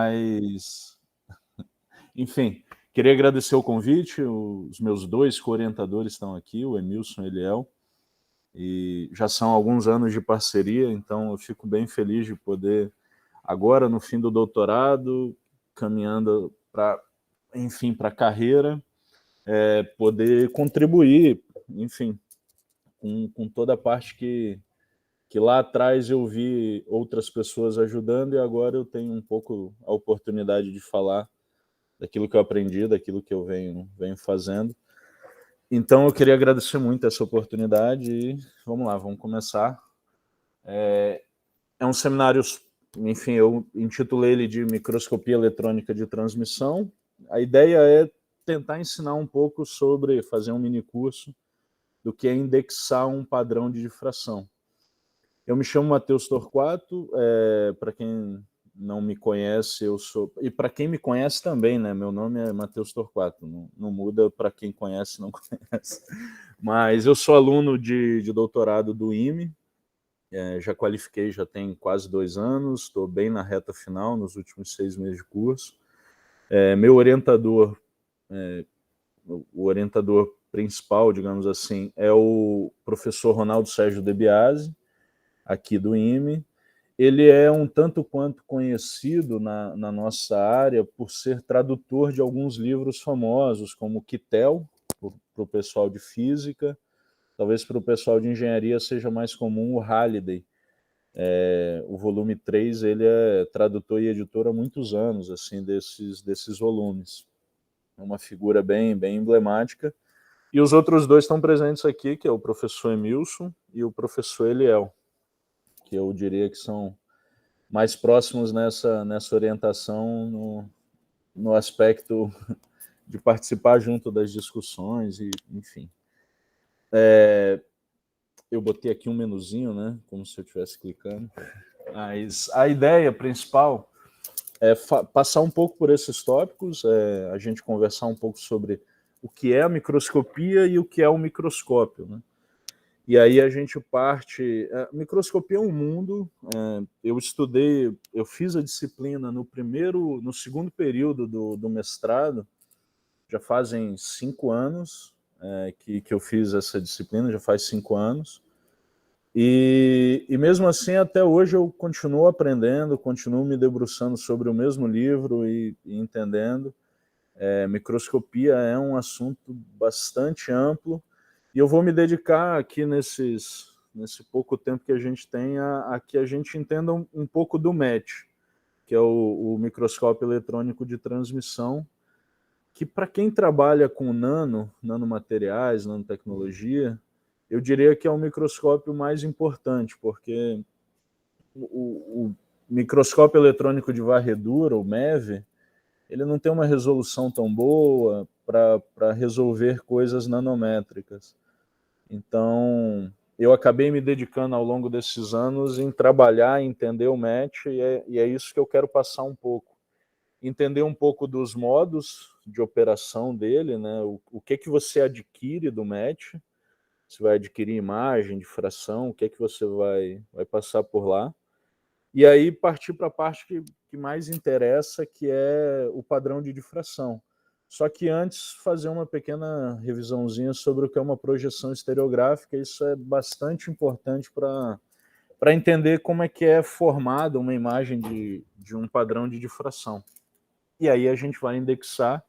Mas, enfim, queria agradecer o convite, os meus 2 co-orientadores estão aqui, o Emilson e o Eliel, e já são alguns anos de parceria, então eu fico bem feliz de poder, agora no fim do doutorado, caminhando para, enfim, para a carreira, poder contribuir, enfim, com toda a parte que lá atrás eu vi outras pessoas ajudando e agora eu tenho um pouco a oportunidade de falar daquilo que eu aprendi, daquilo que eu venho fazendo. Então eu queria agradecer muito essa oportunidade e vamos lá, vamos começar. É um seminário, enfim, eu intitulei ele de Microscopia Eletrônica de Transmissão. A ideia é tentar ensinar um pouco sobre, fazer um mini curso do que é indexar um padrão de difração. Eu me chamo Matheus Torquato, para quem não me conhece, eu sou... E para quem me conhece também, né? Meu nome é Matheus Torquato, não muda para quem conhece e não conhece. Mas eu sou aluno de doutorado do IME, já qualifiquei, já tem quase 2 anos, estou bem na reta final, nos últimos 6 meses de curso. Meu orientador, o orientador principal, digamos assim, é o professor Ronaldo Sérgio De Biasi, aqui do IME. Ele é um tanto quanto conhecido na nossa área por ser tradutor de alguns livros famosos, como Quittel, para o pessoal de física, talvez para o pessoal de engenharia seja mais comum o Halliday. O volume 3, ele é tradutor e editor há muitos anos, assim, desses volumes. É uma figura bem emblemática. E os outros 2 estão presentes aqui, que é o professor Emilson e o professor Eliel, que eu diria que são mais próximos nessa orientação no aspecto de participar junto das discussões, e enfim. Eu botei aqui um menuzinho, né, como se eu estivesse clicando, mas a ideia principal é passar um pouco por esses tópicos, a gente conversar um pouco sobre o que é a microscopia e o que é o microscópio, né? E aí a gente parte... microscopia é um mundo, eu estudei, eu fiz a disciplina no segundo período do mestrado, já fazem 5 anos que eu fiz essa disciplina, já faz 5 anos, e mesmo assim até hoje eu continuo aprendendo, continuo me debruçando sobre o mesmo livro e entendendo. Microscopia é um assunto bastante amplo, e eu vou me dedicar aqui nesse pouco tempo que a gente tem a que a gente entenda um pouco do MET, que é o microscópio eletrônico de transmissão, que para quem trabalha com nanomateriais, nanotecnologia, eu diria que é o microscópio mais importante, porque o microscópio eletrônico de varredura, o MEV, ele não tem uma resolução tão boa para resolver coisas nanométricas. Então, eu acabei me dedicando ao longo desses anos em trabalhar, entender o MET, e é isso que eu quero passar um pouco. Entender um pouco dos modos de operação dele, né? O que você adquire do MET, você vai adquirir imagem, difração, o que você vai passar por lá. E aí partir para a parte que mais interessa, que é o padrão de difração. Só que antes fazer uma pequena revisãozinha sobre o que é uma projeção estereográfica. Isso é bastante importante para entender como é que é formada uma imagem de um padrão de difração. E aí a gente vai indexar.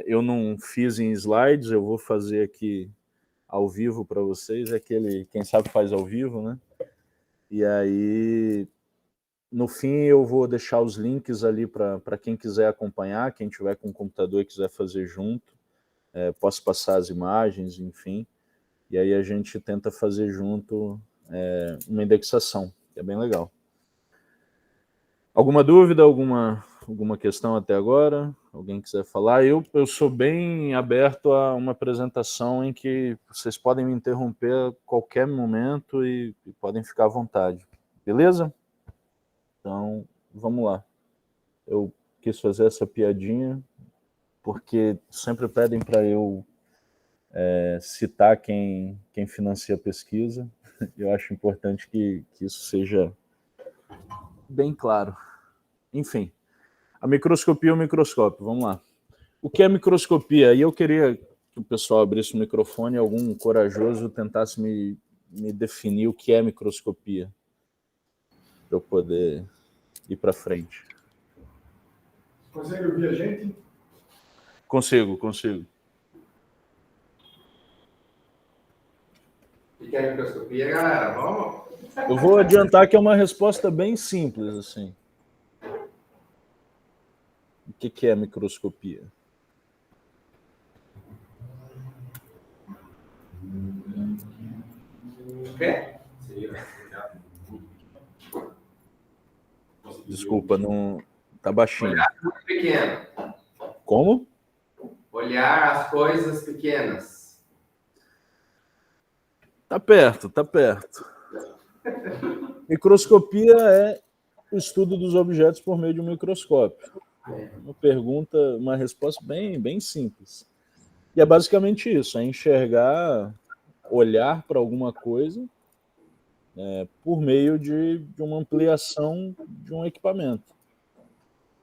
Eu não fiz em slides, eu vou fazer aqui ao vivo para vocês, quem sabe faz ao vivo, né? E aí, no fim, eu vou deixar os links ali para quem quiser acompanhar, quem tiver com o computador e quiser fazer junto, posso passar as imagens, enfim, e aí a gente tenta fazer junto uma indexação, que é bem legal. Alguma dúvida, alguma questão até agora? Alguém quiser falar? Eu sou bem aberto a uma apresentação em que vocês podem me interromper a qualquer momento e podem ficar à vontade. Beleza? Então, vamos lá. Eu quis fazer essa piadinha porque sempre pedem para eu citar quem financia a pesquisa. Eu acho importante que isso seja bem claro. Enfim, A microscopia é o microscópio, vamos lá. O que é microscopia? E eu queria que o pessoal abrisse o microfone e algum corajoso tentasse me definir o que é microscopia, para eu poder ir para frente. Consegue ouvir a gente? Consigo. O que é microscopia, galera? Vamos? Eu vou adiantar que é uma resposta bem simples, assim. O que é microscopia? O quê? Desculpa, não tá baixinho. Olhar tudo pequeno. Como? Olhar as coisas pequenas. Tá perto. Microscopia é o estudo dos objetos por meio de um microscópio. Uma resposta bem simples. E é basicamente isso, é enxergar, olhar para alguma coisa por meio de uma ampliação de um equipamento.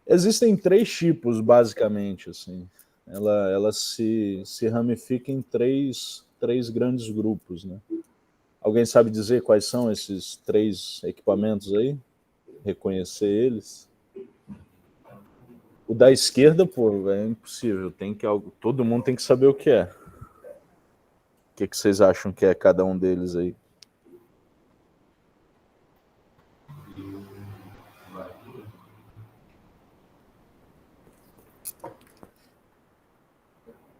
Existem 3 tipos, basicamente, assim. Ela se ramifica em três grandes grupos, né? Alguém sabe dizer quais são esses 3 equipamentos aí? Reconhecer eles? O da esquerda, pô, é impossível. Todo mundo tem que saber o que é. O que vocês acham que é cada um deles aí?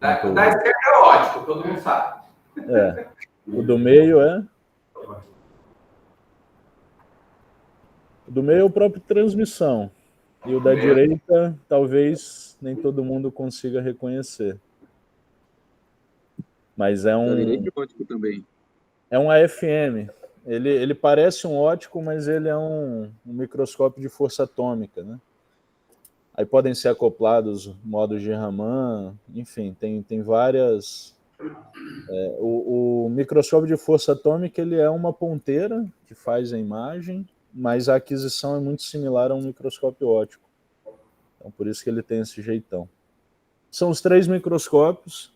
O da esquerda é ótico, todo mundo sabe. O do meio é? O do meio é o próprio transmissão. E o da direita, talvez nem todo mundo consiga reconhecer. Mas é um... Da direita é ótico também. É um AFM. Ele parece um ótico, mas ele é um microscópio de força atômica, né? Aí podem ser acoplados modos de Raman, enfim, tem várias... O microscópio de força atômica ele é uma ponteira que faz a imagem, mas a aquisição é muito similar a um microscópio óptico. Então, por isso que ele tem esse jeitão. São os 3 microscópios,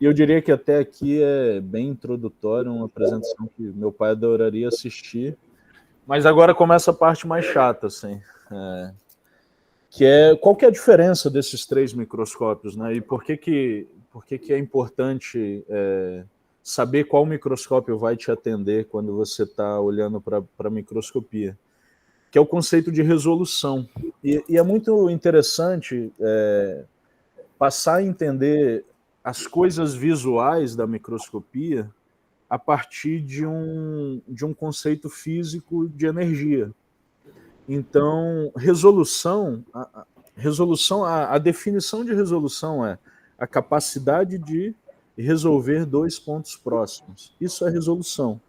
e eu diria que até aqui é bem introdutório, uma apresentação que meu pai adoraria assistir, mas agora começa a parte mais chata, assim, qual que é a diferença desses 3 microscópios, né? E por que é importante saber qual microscópio vai te atender quando você está olhando para a microscopia, que é o conceito de resolução. E é muito interessante passar a entender as coisas visuais da microscopia a partir de um conceito físico de energia. Então, a definição de resolução é a capacidade de resolver 2 pontos próximos. Isso é resolução.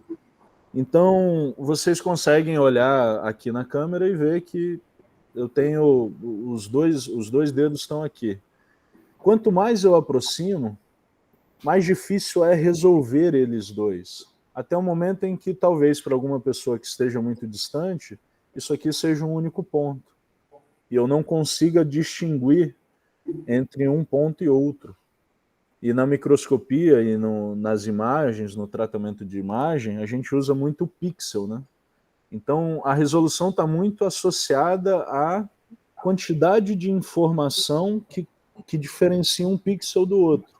Então, vocês conseguem olhar aqui na câmera e ver que eu tenho os dois dedos estão aqui. Quanto mais eu aproximo, mais difícil é resolver eles dois. Até o momento em que, talvez, para alguma pessoa que esteja muito distante, isso aqui seja um único ponto. E eu não consiga distinguir entre um ponto e outro. E na microscopia e nas imagens, no tratamento de imagem, a gente usa muito o pixel, né? Então, a resolução está muito associada à quantidade de informação que diferencia um pixel do outro.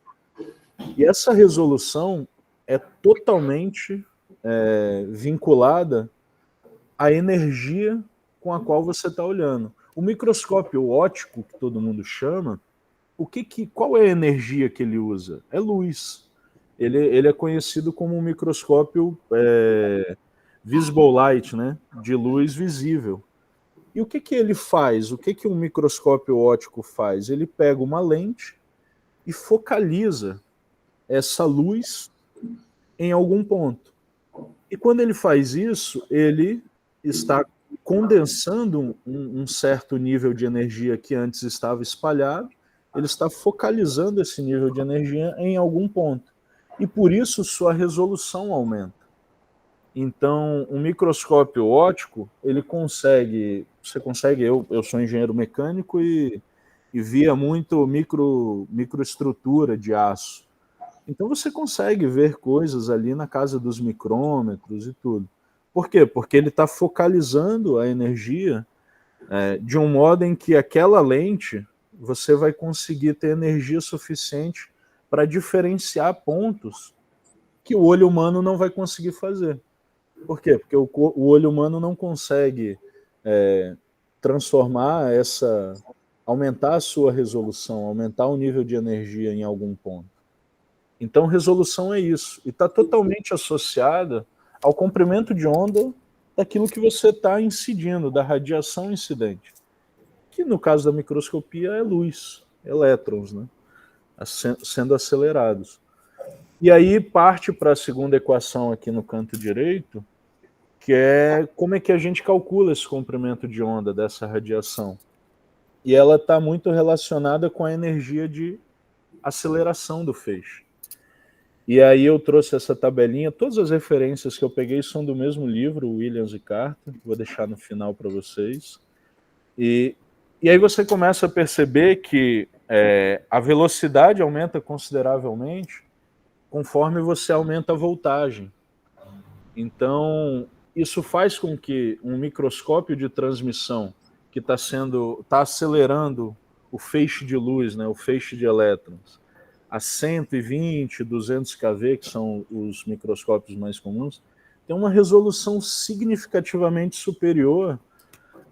E essa resolução é totalmente vinculada à energia com a qual você está olhando. O microscópio óptico, que todo mundo chama, qual é a energia que ele usa? É luz. Ele é conhecido como um microscópio visible light, né? De luz visível. E o que ele faz? O que um microscópio óptico faz? Ele pega uma lente e focaliza essa luz em algum ponto. E quando ele faz isso, ele está condensando um certo nível de energia que antes estava espalhado, ele está focalizando esse nível de energia em algum ponto. E por isso sua resolução aumenta. Então, um microscópio óptico, você consegue, eu sou engenheiro mecânico e via muito microestrutura de aço. Então você consegue ver coisas ali na casa dos micrômetros e tudo. Por quê? Porque ele está focalizando a energia de um modo em que aquela lente você vai conseguir ter energia suficiente para diferenciar pontos que o olho humano não vai conseguir fazer. Por quê? Porque o olho humano não consegue transformar aumentar a sua resolução, aumentar o nível de energia em algum ponto. Então, resolução é isso. E está totalmente associada ao comprimento de onda daquilo que você está incidindo, da radiação incidente. Que no caso da microscopia é luz, elétrons, né? Sendo acelerados. E aí parte para a segunda equação aqui no canto direito, que é como é que a gente calcula esse comprimento de onda dessa radiação. E ela está muito relacionada com a energia de aceleração do feixe. E aí eu trouxe essa tabelinha, todas as referências que eu peguei são do mesmo livro, Williams e Carter, vou deixar no final para vocês. E aí você começa a perceber que a velocidade aumenta consideravelmente conforme você aumenta a voltagem. Então, isso faz com que um microscópio de transmissão que está acelerando o feixe de luz, né, o feixe de elétrons, a 120, 200 kV, que são os microscópios mais comuns, tem uma resolução significativamente superior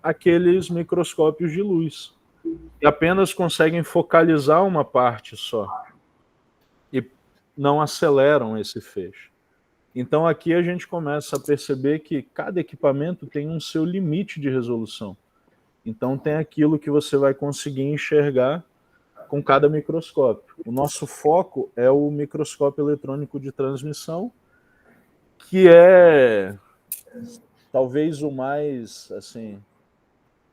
àqueles microscópios de luz. E apenas conseguem focalizar uma parte só. E não aceleram esse feixe. Então aqui a gente começa a perceber que cada equipamento tem um seu limite de resolução. Então tem aquilo que você vai conseguir enxergar com cada microscópio. O nosso foco é o microscópio eletrônico de transmissão, que é talvez o mais, assim,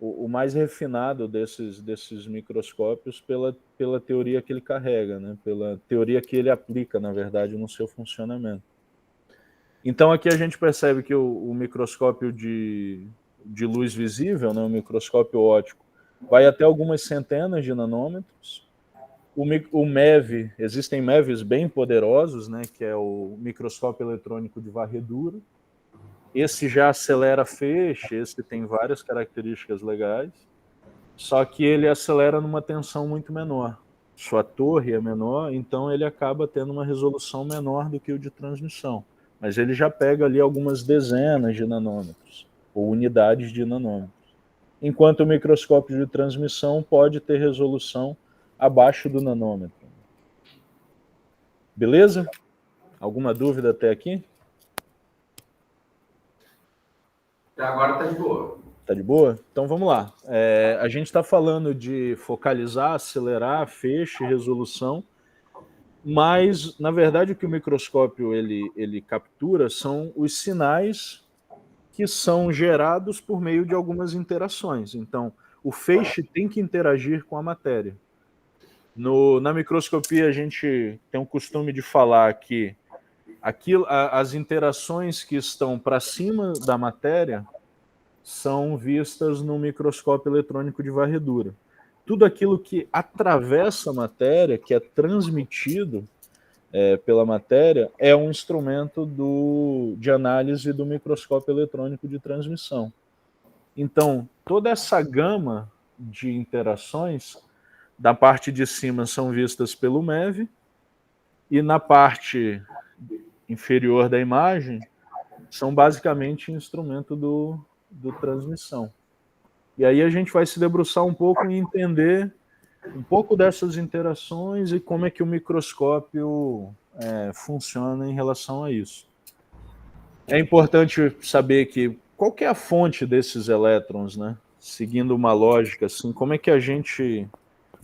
o mais refinado desses microscópios pela teoria que ele carrega, né? Pela teoria que ele aplica, na verdade, no seu funcionamento. Então aqui a gente percebe que o microscópio de luz visível, né, o microscópio óptico, vai até algumas centenas de nanômetros. O MEV, existem MEVs bem poderosos, né, que é o microscópio eletrônico de varredura. Esse já acelera feixe, esse tem várias características legais, só que ele acelera numa tensão muito menor. Sua torre é menor, então ele acaba tendo uma resolução menor do que o de transmissão. Mas ele já pega ali algumas dezenas de nanômetros, ou unidades de nanômetros. Enquanto o microscópio de transmissão pode ter resolução abaixo do nanômetro. Beleza? Alguma dúvida até aqui? Agora está de boa. Tá de boa? Então vamos lá. A gente está falando de focalizar, acelerar, feixe, resolução, mas na verdade o que o microscópio ele captura são os sinais que são gerados por meio de algumas interações. Então, o feixe tem que interagir com a matéria. Na microscopia, a gente tem o costume de falar que as interações que estão para cima da matéria são vistas no microscópio eletrônico de varredura. Tudo aquilo que atravessa a matéria, que é transmitido pela matéria, é um instrumento de análise do microscópio eletrônico de transmissão. Então, toda essa gama de interações, da parte de cima são vistas pelo MEV, e na parte inferior da imagem são basicamente instrumento do transmissão. E aí a gente vai se debruçar um pouco em entender um pouco dessas interações e como é que o microscópio funciona em relação a isso. É importante saber que qual que é a fonte desses elétrons, né? Seguindo uma lógica assim, como é que a gente...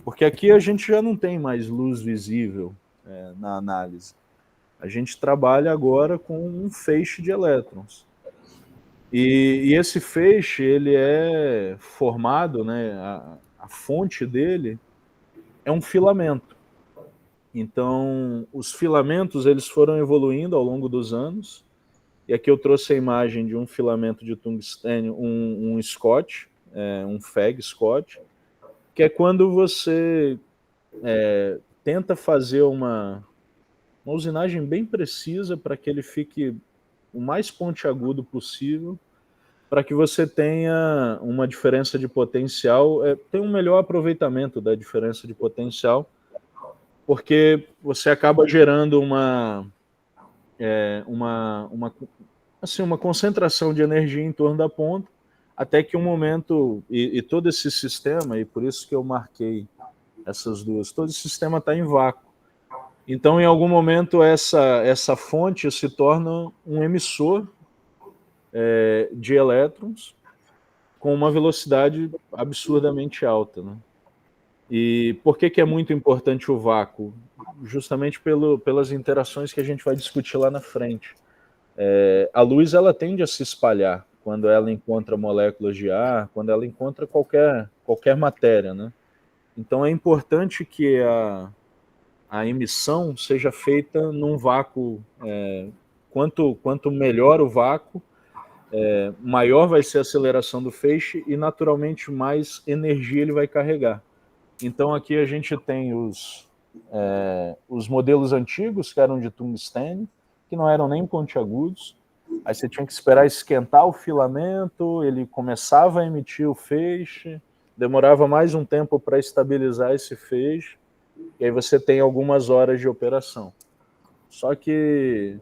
Porque aqui a gente já não tem mais luz visível na análise. A gente trabalha agora com um feixe de elétrons. E esse feixe, ele é formado, né? A fonte dele é um filamento. Então, os filamentos eles foram evoluindo ao longo dos anos E aqui eu trouxe a imagem de um filamento de tungstênio, um Scott, um FEG Scott, que é quando você tenta fazer uma usinagem bem precisa para que ele fique o mais pontiagudo possível, para que você tenha uma diferença de potencial, tenha um melhor aproveitamento da diferença de potencial, porque você acaba gerando uma concentração de energia em torno da ponta, até que um momento, e todo esse sistema, e por isso que eu marquei essas duas, todo esse sistema está em vácuo. Então, em algum momento, essa fonte se torna um emissor de elétrons com uma velocidade absurdamente alta, né? E por que é muito importante o vácuo? Justamente pelas interações que a gente vai discutir lá na frente. A luz ela tende a se espalhar quando ela encontra moléculas de ar, quando ela encontra qualquer matéria, né? Então é importante que a emissão seja feita num vácuo. Quanto melhor o vácuo, maior vai ser a aceleração do feixe e naturalmente mais energia ele vai carregar. Então aqui a gente tem os modelos antigos, que eram de tungstênio, que não eram nem pontiagudos. Aí você tinha que esperar esquentar o filamento, ele começava a emitir o feixe, demorava mais um tempo para estabilizar esse feixe, e aí você tem algumas horas de operação. Só que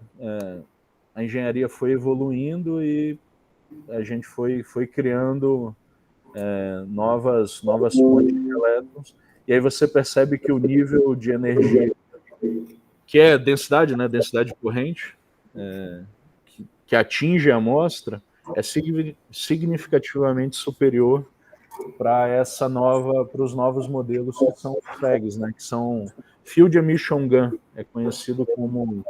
a engenharia foi evoluindo e a gente foi criando novas fontes de elétrons, e aí você percebe que o nível de energia, que é densidade, né, densidade corrente, que atinge a amostra, é significativamente superior para os novos modelos que são FEGs, né, que são Field Emission Gun, é conhecido como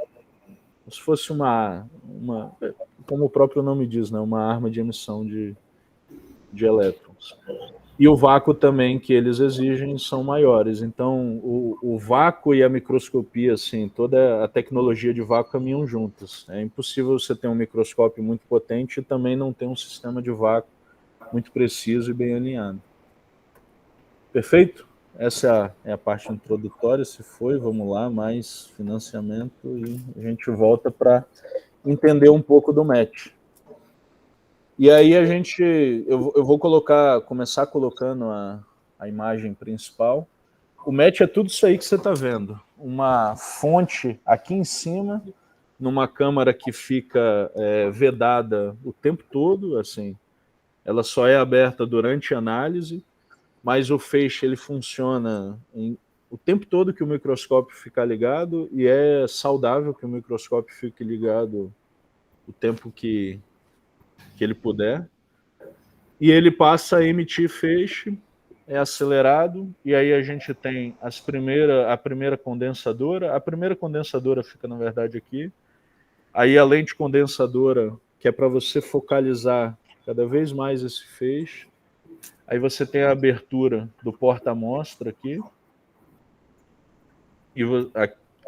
se fosse como o próprio nome diz, né, uma arma de emissão de elétrons. E o vácuo também que eles exigem são maiores. Então, o vácuo e a microscopia, assim, toda a tecnologia de vácuo caminham juntas. É impossível você ter um microscópio muito potente e também não ter um sistema de vácuo muito preciso e bem alinhado. Perfeito? Essa é a parte introdutória, se foi, vamos lá, mais financiamento e a gente volta para entender um pouco do MET. E aí eu vou começar colocando a imagem principal. O MET é tudo isso aí que você está vendo. Uma fonte aqui em cima, numa câmara que fica vedada o tempo todo, assim, ela só é aberta durante a análise, mas o feixe ele funciona o tempo todo que o microscópio fica ligado, e é saudável que o microscópio fique ligado o tempo que ele puder. E ele passa a emitir feixe, é acelerado, e aí a gente tem a primeira condensadora. A primeira condensadora fica, na verdade, aqui. Aí a lente condensadora, que é para você focalizar cada vez mais esse feixe. Aí você tem a abertura do porta-amostra aqui. E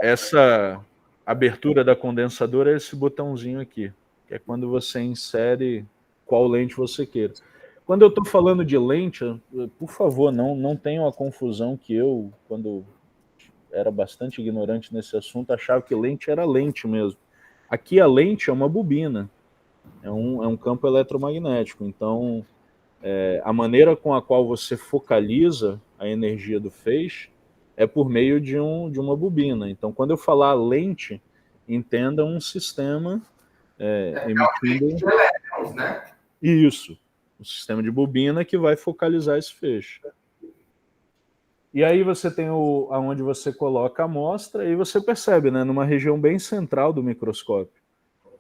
essa abertura da condensadora é esse botãozinho aqui, que é quando você insere qual lente você queira. Quando eu estou falando de lente, por favor, não tenham a confusão que eu, quando era bastante ignorante nesse assunto, achava que lente era lente mesmo. Aqui a lente é uma bobina, é um campo eletromagnético. Então, a maneira com a qual você focaliza a energia do feixe é por meio de uma bobina. Então, quando eu falar lente, entenda um sistema emitindo... né? Isso. Um sistema de bobina que vai focalizar esse feixe. E aí você tem aonde você coloca a amostra e você percebe, né, numa região bem central do microscópio.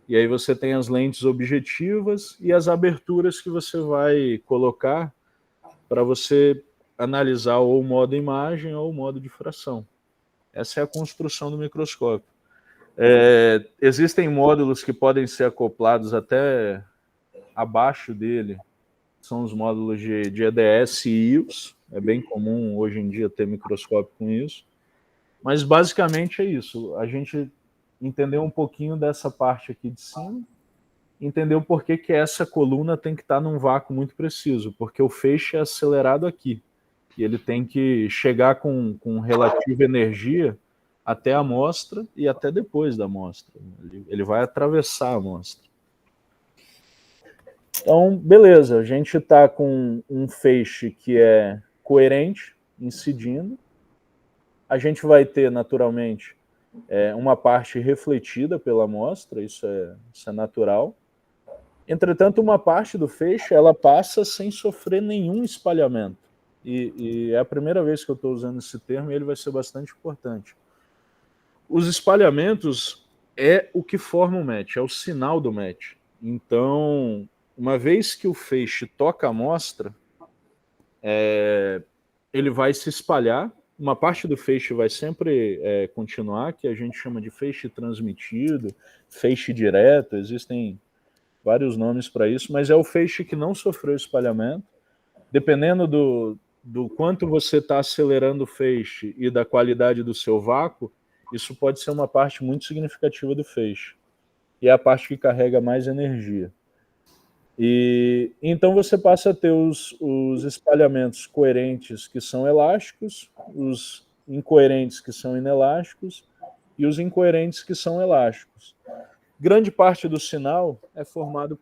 E aí você tem as lentes objetivas e as aberturas que você vai colocar para você analisar ou o modo imagem ou o modo difração. Essa é a construção do microscópio. Existem módulos que podem ser acoplados até abaixo dele, são os módulos de EDS e IOS, é bem comum hoje em dia ter microscópio com isso, mas basicamente é isso, a gente entendeu um pouquinho dessa parte aqui de cima, entender o porquê que essa coluna tem que estar num vácuo muito preciso, porque o feixe é acelerado aqui, e ele tem que chegar com relativa energia até a amostra e até depois da amostra. Ele vai atravessar a amostra. Então, beleza, a gente está com um feixe que é coerente, incidindo. A gente vai ter, naturalmente, uma parte refletida pela amostra, isso é natural. Entretanto, uma parte do feixe ela passa sem sofrer nenhum espalhamento. E é a primeira vez que eu estou usando esse termo e ele vai ser bastante importante. Os espalhamentos é o que forma o match, é o sinal do match. Então, uma vez que o feixe toca a amostra, ele vai se espalhar. Uma parte do feixe vai sempre continuar, que a gente chama de feixe transmitido, feixe direto, existem vários nomes para isso, mas é o feixe que não sofreu espalhamento. Dependendo do quanto você está acelerando o feixe e da qualidade do seu vácuo, isso pode ser uma parte muito significativa do feixe. E é a parte que carrega mais energia. E então você passa a ter os espalhamentos coerentes que são elásticos, os incoerentes que são inelásticos e os incoerentes que são elásticos. Grande parte do sinal é formado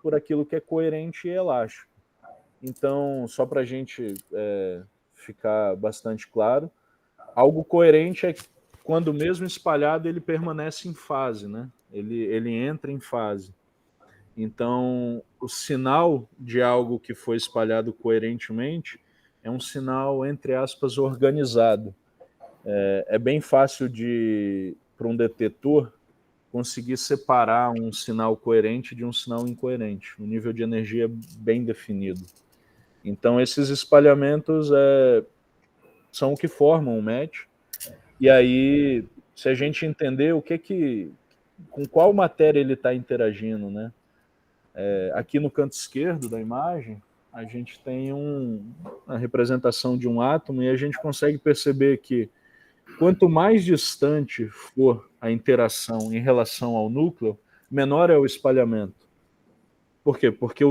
por aquilo que é coerente e elástico. Então, só para a gente ficar bastante claro, algo coerente é quando mesmo espalhado ele permanece em fase, né? Ele entra em fase. Então, o sinal de algo que foi espalhado coerentemente é um sinal, entre aspas, organizado. É bem fácil para um detetor conseguir separar um sinal coerente de um sinal incoerente. O nível de energia é bem definido. Então, esses espalhamentos são o que formam o match. E aí, se a gente entender com qual matéria ele está interagindo, né? Aqui no canto esquerdo da imagem, a gente tem a representação de um átomo e a gente consegue perceber que quanto mais distante for a interação em relação ao núcleo, menor é o espalhamento. Por quê? Porque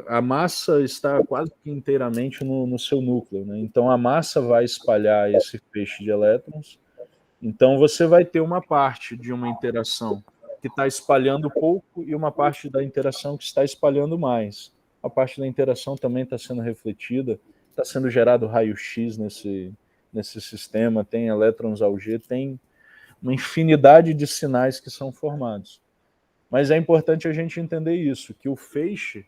a massa está quase que inteiramente no seu núcleo, né? Então a massa vai espalhar esse feixe de elétrons. Então você vai ter uma parte de uma interação que está espalhando pouco e uma parte da interação que está espalhando mais. A parte da interação também está sendo refletida, está sendo gerado raio-x nesse sistema, tem elétrons Auger, tem uma infinidade de sinais que são formados. Mas é importante a gente entender isso, que o feixe,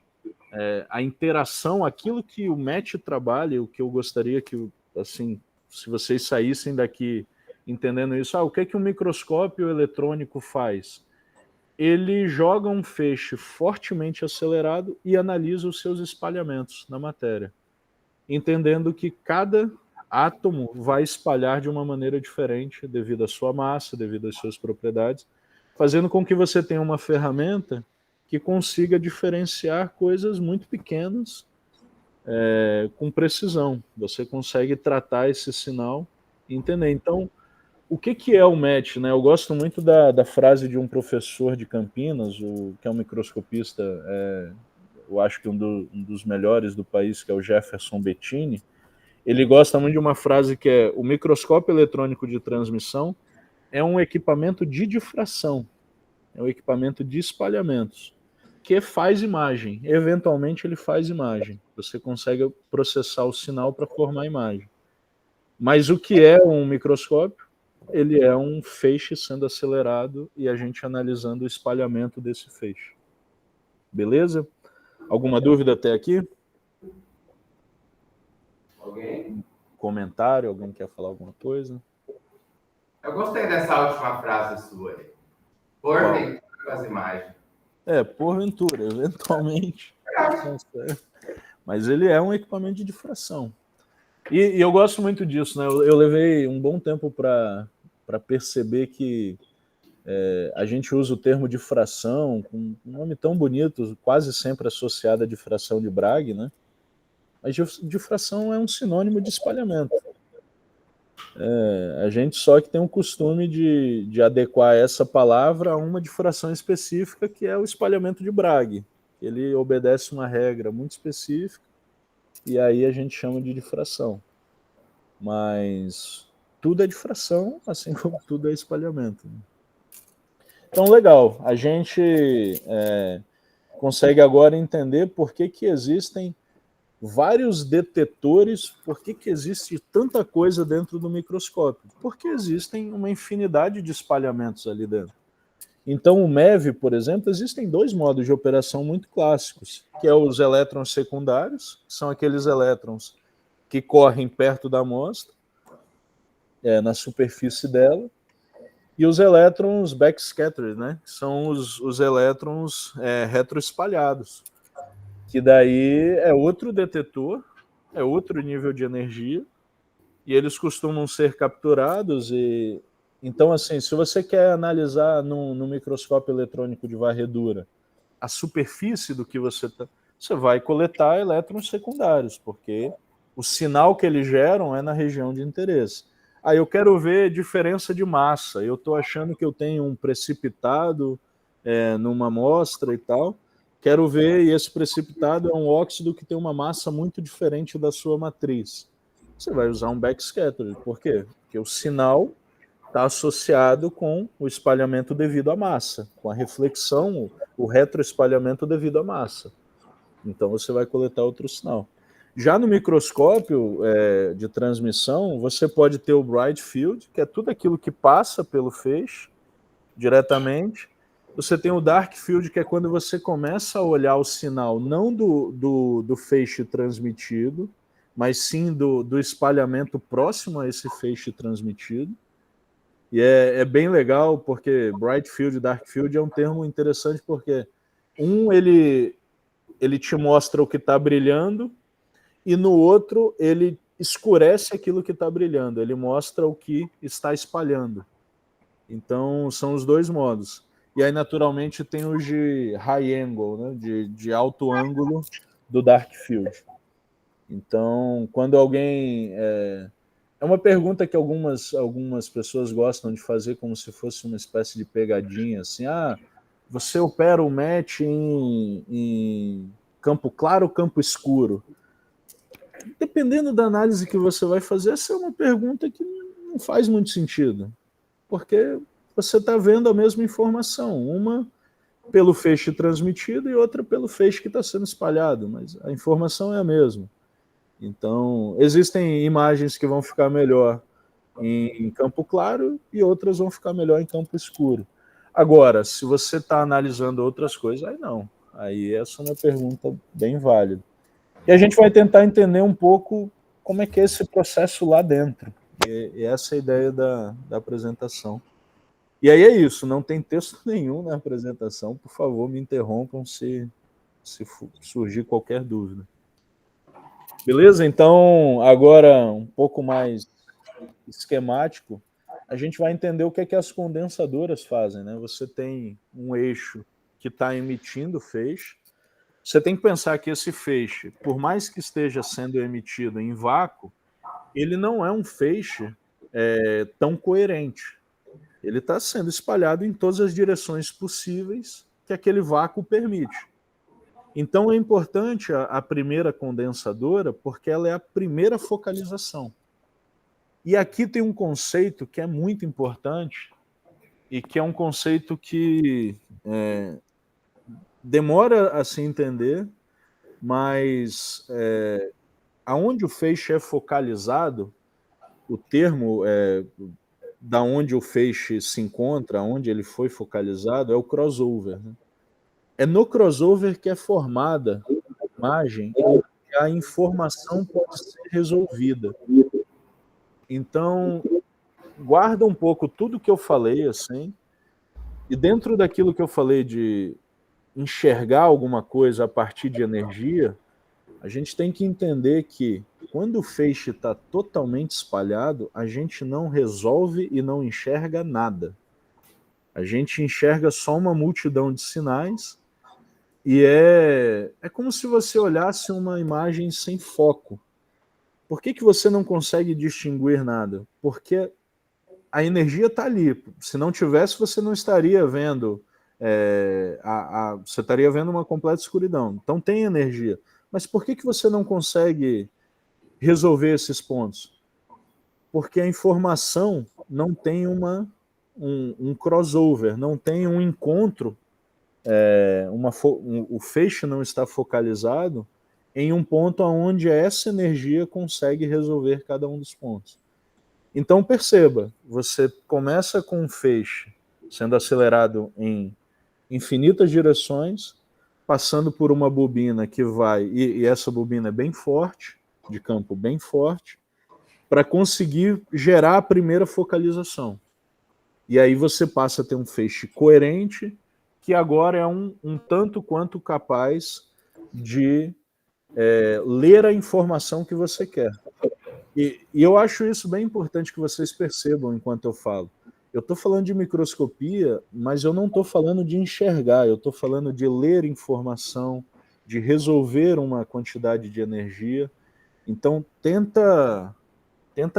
a interação, aquilo que o match trabalha, o que eu gostaria que, assim, se vocês saíssem daqui entendendo isso, o que um microscópio eletrônico faz? Ele joga um feixe fortemente acelerado e analisa os seus espalhamentos na matéria, entendendo que cada átomo vai espalhar de uma maneira diferente devido à sua massa, devido às suas propriedades, fazendo com que você tenha uma ferramenta que consiga diferenciar coisas muito pequenas com precisão. Você consegue tratar esse sinal e entender. Então, o que é o match? Né? Eu gosto muito da frase de um professor de Campinas, que é um microscopista, eu acho que um dos melhores do país, que é o Jefferson Bettini. Ele gosta muito de uma frase que é: o microscópio eletrônico de transmissão é um equipamento de difração, é um equipamento de espalhamentos, que faz imagem. Eventualmente ele faz imagem. Você consegue processar o sinal para formar imagem. Mas o que é um microscópio? Ele é um feixe sendo acelerado e a gente analisando o espalhamento desse feixe. Beleza? Alguma dúvida até aqui? Alguém? Comentário? Alguém quer falar alguma coisa? Eu gostei dessa última frase sua aí. Porventura as imagens. Porventura, eventualmente. Mas ele é um equipamento de difração. E eu gosto muito disso, né? Eu levei um bom tempo para perceber que a gente usa o termo difração com um nome tão bonito, quase sempre associado à difração de Bragg, né? Mas difração é um sinônimo de espalhamento. A gente só que tem um costume de adequar essa palavra a uma difração específica, que é o espalhamento de Bragg. Ele obedece uma regra muito específica, e aí a gente chama de difração. Mas tudo é difração, assim como tudo é espalhamento. Então, legal. A gente consegue agora entender por que existem vários detetores, por que existe tanta coisa dentro do microscópio? Porque existem uma infinidade de espalhamentos ali dentro. Então, o MEV, por exemplo, existem dois modos de operação muito clássicos, que é os elétrons secundários, que são aqueles elétrons que correm perto da amostra, na superfície dela, e os elétrons backscattered, né, que são os elétrons retroespalhados, que daí é outro detetor, é outro nível de energia, e eles costumam ser capturados. E então, assim, se você quer analisar no microscópio eletrônico de varredura a superfície do que você vai coletar elétrons secundários, porque o sinal que eles geram é na região de interesse. Aí eu quero ver diferença de massa, eu estou achando que eu tenho um precipitado numa amostra e tal, quero ver, e esse precipitado é um óxido que tem uma massa muito diferente da sua matriz. Você vai usar um backscatter. Por quê? Porque o sinal está associado com o espalhamento devido à massa, com a reflexão, o retroespalhamento devido à massa. Então você vai coletar outro sinal. Já no microscópio de transmissão, você pode ter o bright field, que é tudo aquilo que passa pelo feixe diretamente. Você tem o dark field, que é quando você começa a olhar o sinal não do feixe transmitido, mas sim do espalhamento próximo a esse feixe transmitido. E é bem legal, porque bright field e dark field é um termo interessante, porque ele te mostra o que está brilhando, e no outro ele escurece aquilo que está brilhando, ele mostra o que está espalhando. Então, são os dois modos. E aí, naturalmente, tem os de high angle, né? de alto ângulo do dark field. Então, quando alguém... É uma pergunta que algumas pessoas gostam de fazer como se fosse uma espécie de pegadinha, assim, você opera o match em campo claro ou campo escuro? Dependendo da análise que você vai fazer, essa é uma pergunta que não faz muito sentido, porque você está vendo a mesma informação, uma pelo feixe transmitido e outra pelo feixe que está sendo espalhado, mas a informação é a mesma. Então, existem imagens que vão ficar melhor em campo claro e outras vão ficar melhor em campo escuro. Agora, se você está analisando outras coisas, aí não. Aí essa é uma pergunta bem válida. E a gente vai tentar entender um pouco como é que é esse processo lá dentro. E essa é a ideia da apresentação. E aí é isso, não tem texto nenhum na apresentação. Por favor, me interrompam se surgir qualquer dúvida. Beleza? Então, agora um pouco mais esquemático, a gente vai entender o que é que as condensadoras fazem, né? Você tem um eixo que está emitindo feixe. Você tem que pensar que esse feixe, por mais que esteja sendo emitido em vácuo, ele não é um feixe tão coerente. Ele está sendo espalhado em todas as direções possíveis que aquele vácuo permite. Então é importante a primeira condensadora, porque ela é a primeira focalização. E aqui tem um conceito que é muito importante, e que é um conceito que demora a se entender, mas aonde o feixe é focalizado, o termo da onde o feixe se encontra, onde ele foi focalizado, é o crossover. Né? É no crossover que é formada a imagem ou que a informação pode ser resolvida. Então, guarda um pouco tudo que eu falei, assim, e dentro daquilo que eu falei de enxergar alguma coisa a partir de energia, a gente tem que entender que quando o feixe está totalmente espalhado, a gente não resolve e não enxerga nada. A gente enxerga só uma multidão de sinais e é como se você olhasse uma imagem sem foco. Por que você não consegue distinguir nada? Porque a energia está ali. Se não tivesse, você não estaria vendo. Você estaria vendo uma completa escuridão. Então tem energia. Mas por que você não consegue resolver esses pontos? Porque a informação não tem um crossover, não tem um encontro, o feixe não está focalizado em um ponto onde essa energia consegue resolver cada um dos pontos. Então perceba, você começa com um feixe sendo acelerado em infinitas direções, passando por uma bobina que vai, e essa bobina é bem forte, de campo bem forte, para conseguir gerar a primeira focalização. E aí você passa a ter um feixe coerente, que agora é um tanto quanto capaz de ler a informação que você quer. E eu acho isso bem importante que vocês percebam enquanto eu falo. Eu estou falando de microscopia, mas eu não estou falando de enxergar, eu estou falando de ler informação, de resolver uma quantidade de energia. Então, tenta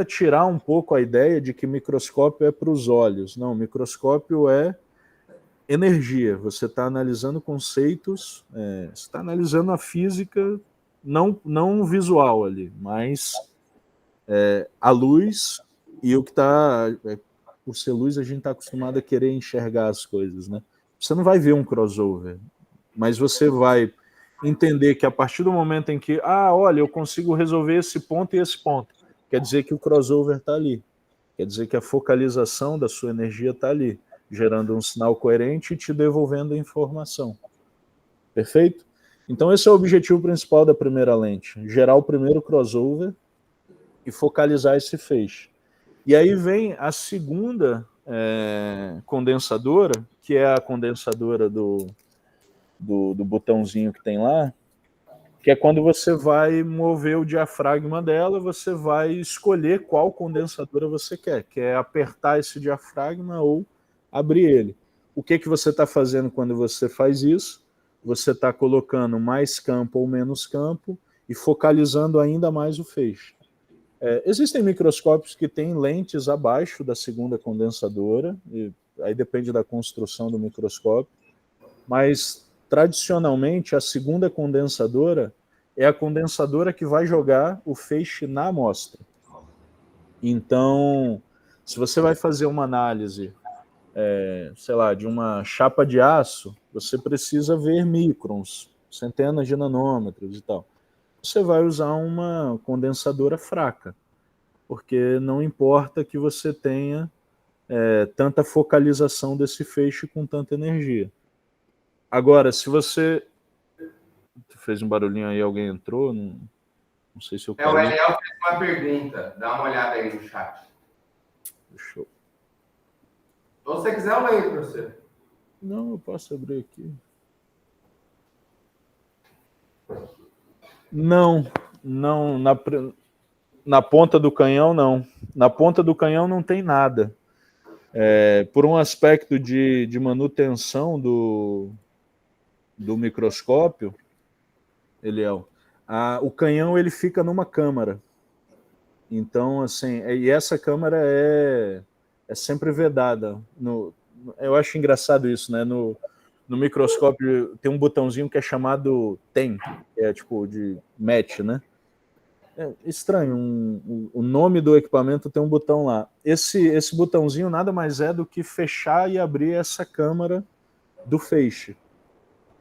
tirar um pouco a ideia de que microscópio é para os olhos. Não, microscópio é energia. Você está analisando conceitos, você está analisando a física, não visual ali, mas a luz e o que está... por ser luz, a gente está acostumado a querer enxergar as coisas, né? Você não vai ver um crossover, mas você vai entender que a partir do momento em que, olha, eu consigo resolver esse ponto e esse ponto, quer dizer que o crossover está ali, quer dizer que a focalização da sua energia está ali, gerando um sinal coerente e te devolvendo a informação. Perfeito? Então esse é o objetivo principal da primeira lente, gerar o primeiro crossover e focalizar esse feixe. E aí vem a segunda condensadora, que é a condensadora do botãozinho que tem lá, que é quando você vai mover o diafragma dela, você vai escolher qual condensadora você quer, que é apertar esse diafragma ou abrir ele. O que você está fazendo quando você faz isso? Você está colocando mais campo ou menos campo e focalizando ainda mais o feixe. Existem microscópios que têm lentes abaixo da segunda condensadora, e aí depende da construção do microscópio, mas tradicionalmente a segunda condensadora é a condensadora que vai jogar o feixe na amostra. Então, se você vai fazer uma análise, sei lá, de uma chapa de aço, você precisa ver microns, centenas de nanômetros e tal. Você vai usar uma condensadora fraca, porque não importa que você tenha tanta focalização desse feixe com tanta energia. Agora, se você... Fez um barulhinho aí, alguém entrou? Não sei se eu caí. O Eliel fez uma pergunta, dá uma olhada aí no chat. Deixa eu... Se você quiser, eu leio para você. Não, eu posso abrir aqui. Não, na ponta do canhão, não. Na ponta do canhão não tem nada. Por um aspecto de manutenção do microscópio, Eliel, o canhão ele fica numa câmara. Então, assim, e essa câmara é sempre vedada. Eu acho engraçado isso, né? No microscópio tem um botãozinho que é chamado TEM, que é tipo de match, né? É estranho, o nome do equipamento tem um botão lá. Esse botãozinho nada mais é do que fechar e abrir essa câmara do feixe.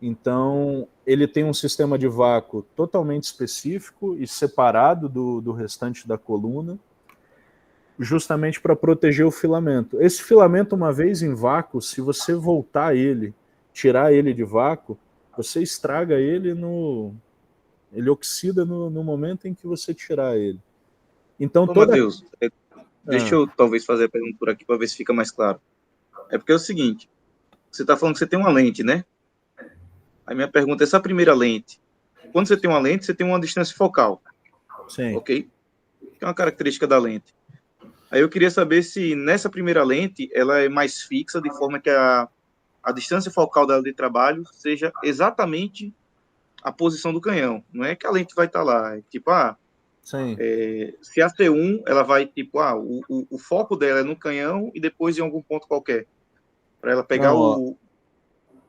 Então, ele tem um sistema de vácuo totalmente específico e separado do restante da coluna, justamente para proteger o filamento. Esse filamento, uma vez em vácuo, se você voltar ele, tirar ele de vácuo, você estraga ele ele oxida no momento em que você tirar ele. Então, Matheus, deixa eu talvez fazer a pergunta por aqui para ver se fica mais claro. É porque é o seguinte, você está falando que você tem uma lente, né? Aí minha pergunta é, essa primeira lente, quando você tem uma lente, você tem uma distância focal. Sim. Ok? Que é uma característica da lente. Aí eu queria saber se nessa primeira lente, ela é mais fixa, de forma que a distância focal dela de trabalho seja exatamente a posição do canhão. Não é que a lente vai estar lá. É tipo, Sim. Se a C1, ela vai, tipo, o foco dela é no canhão e depois em algum ponto qualquer, para ela pegar Não,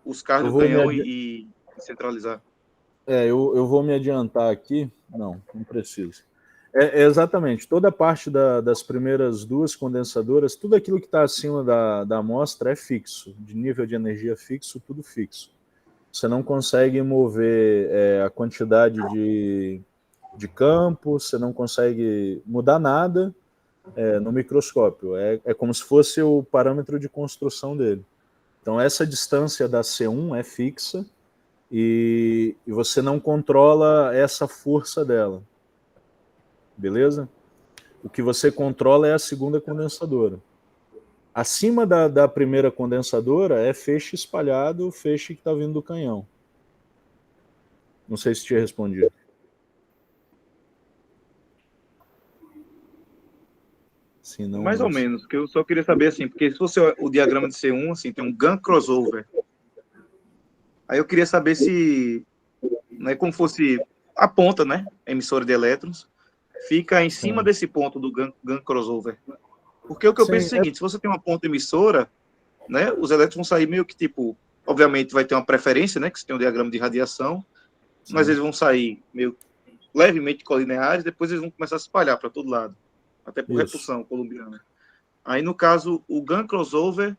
os carros eu do vou me canhão e centralizar. eu vou me adiantar aqui. Não preciso. Exatamente. Toda a parte das primeiras duas condensadoras, tudo aquilo que está acima da amostra é fixo, de nível de energia fixo, tudo fixo. Você não consegue mover a quantidade de campo, você não consegue mudar nada no microscópio. É como se fosse o parâmetro de construção dele. Então, essa distância da C1 é fixa e você não controla essa força dela. Beleza? O que você controla é a segunda condensadora. Acima da primeira condensadora é feixe espalhado, feixe que está vindo do canhão. Não sei se te respondi. Se não, Mais ou menos, que eu só queria saber, assim, porque se fosse o diagrama de C1, assim, tem um GAN crossover. Aí eu queria saber se, né, como fosse a ponta, né, emissora de elétrons, fica em cima desse ponto do GAN crossover. Porque o que eu penso é o seguinte, se você tem uma ponta emissora, né, os elétrons vão sair meio que, tipo, obviamente vai ter uma preferência, né, que você tem um diagrama de radiação, mas eles vão sair meio levemente colineares, depois eles vão começar a se espalhar para todo lado, até por repulsão colombiana. Aí, no caso, o GAN crossover,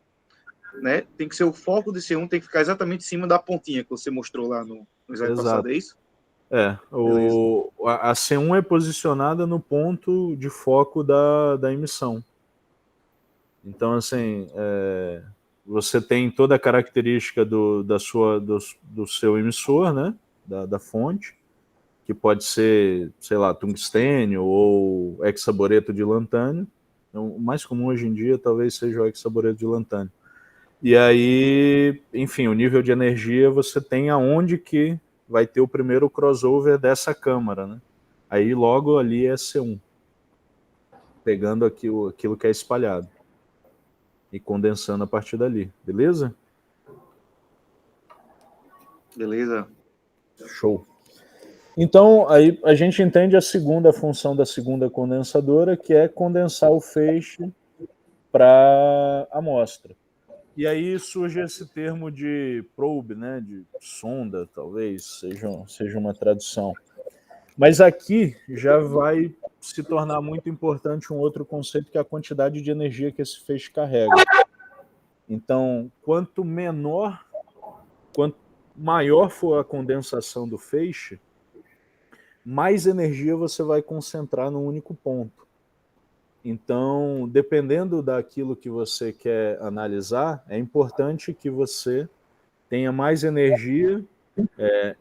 né, tem que ser o foco de C1, tem que ficar exatamente em cima da pontinha que você mostrou lá no slide passado, é isso? A C1 é posicionada no ponto de foco da emissão. Então, assim, você tem toda a característica do seu emissor, né, da fonte, que pode ser, sei lá, tungstênio ou hexaboreto de lantânio. Então, o mais comum hoje em dia talvez seja o hexaboreto de lantânio. E aí, enfim, o nível de energia você tem aonde que vai ter o primeiro crossover dessa câmara, né? Aí logo ali é C1, pegando aquilo que é espalhado e condensando a partir dali, beleza? Beleza. Show. Então, aí a gente entende a segunda função da segunda condensadora, que é condensar o feixe para a amostra. E aí surge esse termo de probe, né, de sonda, talvez seja uma tradução. Mas aqui já vai se tornar muito importante um outro conceito, que é a quantidade de energia que esse feixe carrega. Então, quanto maior for a condensação do feixe, mais energia você vai concentrar num único ponto. Então, dependendo daquilo que você quer analisar, é importante que você tenha mais energia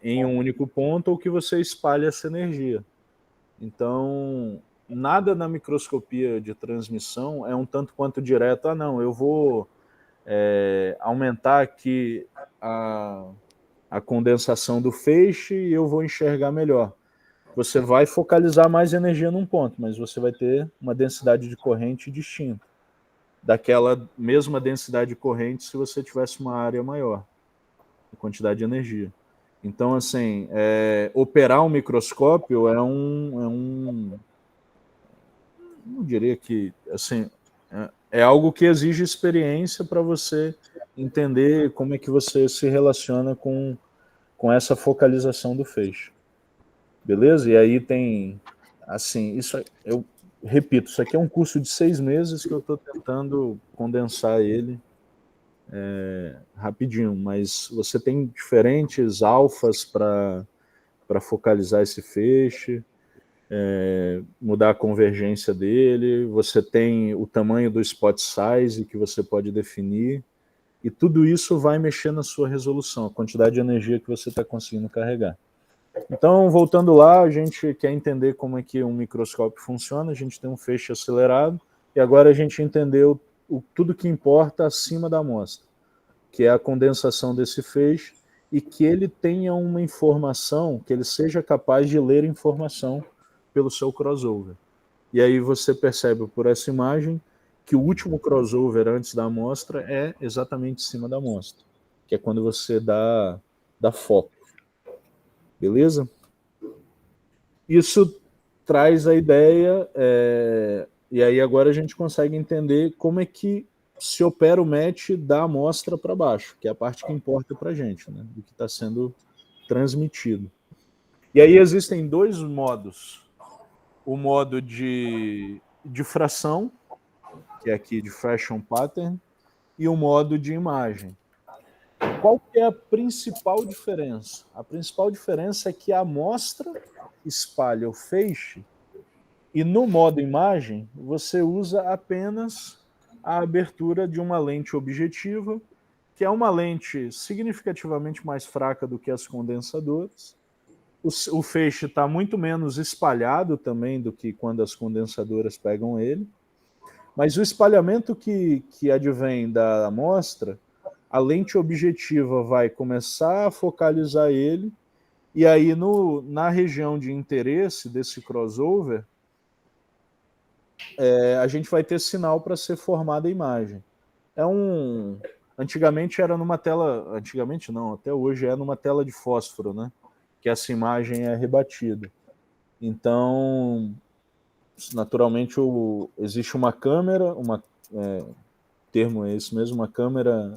em um único ponto ou que você espalhe essa energia. Então, nada na microscopia de transmissão é um tanto quanto direto. Não, eu vou aumentar aqui a condensação do feixe e eu vou enxergar melhor. Você vai focalizar mais energia num ponto, mas você vai ter uma densidade de corrente distinta daquela mesma densidade de corrente se você tivesse uma área maior, a quantidade de energia. Então, assim, operar um microscópio não diria que, assim, é algo que exige experiência para você entender como é que você se relaciona com essa focalização do feixe. Beleza? E aí tem, assim, eu repito, isso aqui é um curso de 6 meses que eu estou tentando condensar ele rapidinho, mas você tem diferentes alfas para focalizar esse feixe, mudar a convergência dele, você tem o tamanho do spot size que você pode definir, e tudo isso vai mexer na sua resolução, a quantidade de energia que você está conseguindo carregar. Então, voltando lá, a gente quer entender como é que um microscópio funciona, a gente tem um feixe acelerado, e agora a gente entendeu tudo que importa acima da amostra, que é a condensação desse feixe, e que ele tenha uma informação, que ele seja capaz de ler informação pelo seu crossover. E aí você percebe por essa imagem que o último crossover antes da amostra é exatamente em cima da amostra, que é quando você dá foco. Beleza? Isso traz a ideia, e aí agora a gente consegue entender como é que se opera o match da amostra para baixo, que é a parte que importa para a gente, né, do que está sendo transmitido. E aí existem dois modos. O modo de difração, que é aqui de Diffraction Pattern, e o modo de imagem. Qual que é a principal diferença? A principal diferença é que a amostra espalha o feixe e no modo imagem você usa apenas a abertura de uma lente objetiva, que é uma lente significativamente mais fraca do que as condensadoras. O feixe está muito menos espalhado também do que quando as condensadoras pegam ele. Mas o espalhamento que advém da amostra, a lente objetiva vai começar a focalizar ele, e aí na região de interesse desse crossover, a gente vai ter sinal para ser formada a imagem. Antigamente era numa tela, antigamente não, até hoje é numa tela de fósforo, né? Que essa imagem é rebatida. Então, naturalmente, existe uma câmera, termo é esse mesmo, uma câmera,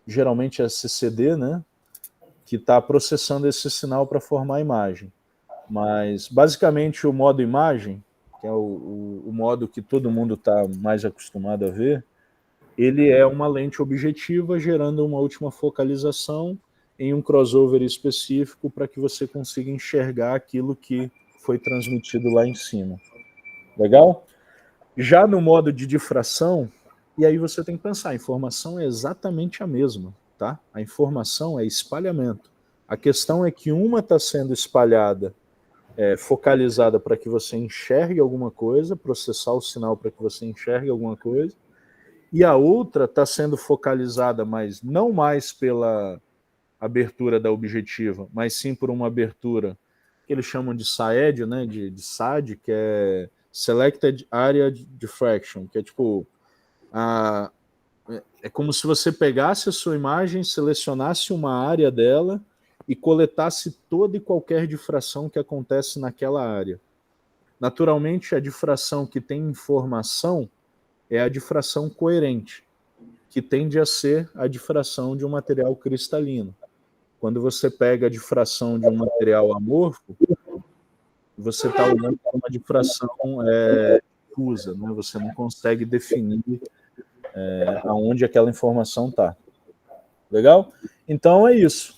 geralmente é CCD, né? Que está processando esse sinal para formar a imagem. Mas, basicamente, o modo imagem, que é o modo que todo mundo está mais acostumado a ver, ele é uma lente objetiva gerando uma última focalização em um crossover específico para que você consiga enxergar aquilo que foi transmitido lá em cima. Legal? Já no modo de difração, e aí você tem que pensar, a informação é exatamente a mesma, tá? A informação é espalhamento. A questão é que uma está sendo espalhada, focalizada para que você enxergue alguma coisa, processar o sinal para que você enxergue alguma coisa, e a outra está sendo focalizada, mas não mais pela abertura da objetiva, mas sim por uma abertura que eles chamam de SAED, né, de SAD, que é Selected Area Diffraction, que é tipo, é como se você pegasse a sua imagem, selecionasse uma área dela e coletasse toda e qualquer difração que acontece naquela área. Naturalmente, a difração que tem informação é a difração coerente, que tende a ser a difração de um material cristalino. Quando você pega a difração de um material amorfo, você está olhando para uma difração difusa, né? Você não consegue definir aonde aquela informação está. Legal? Então é isso.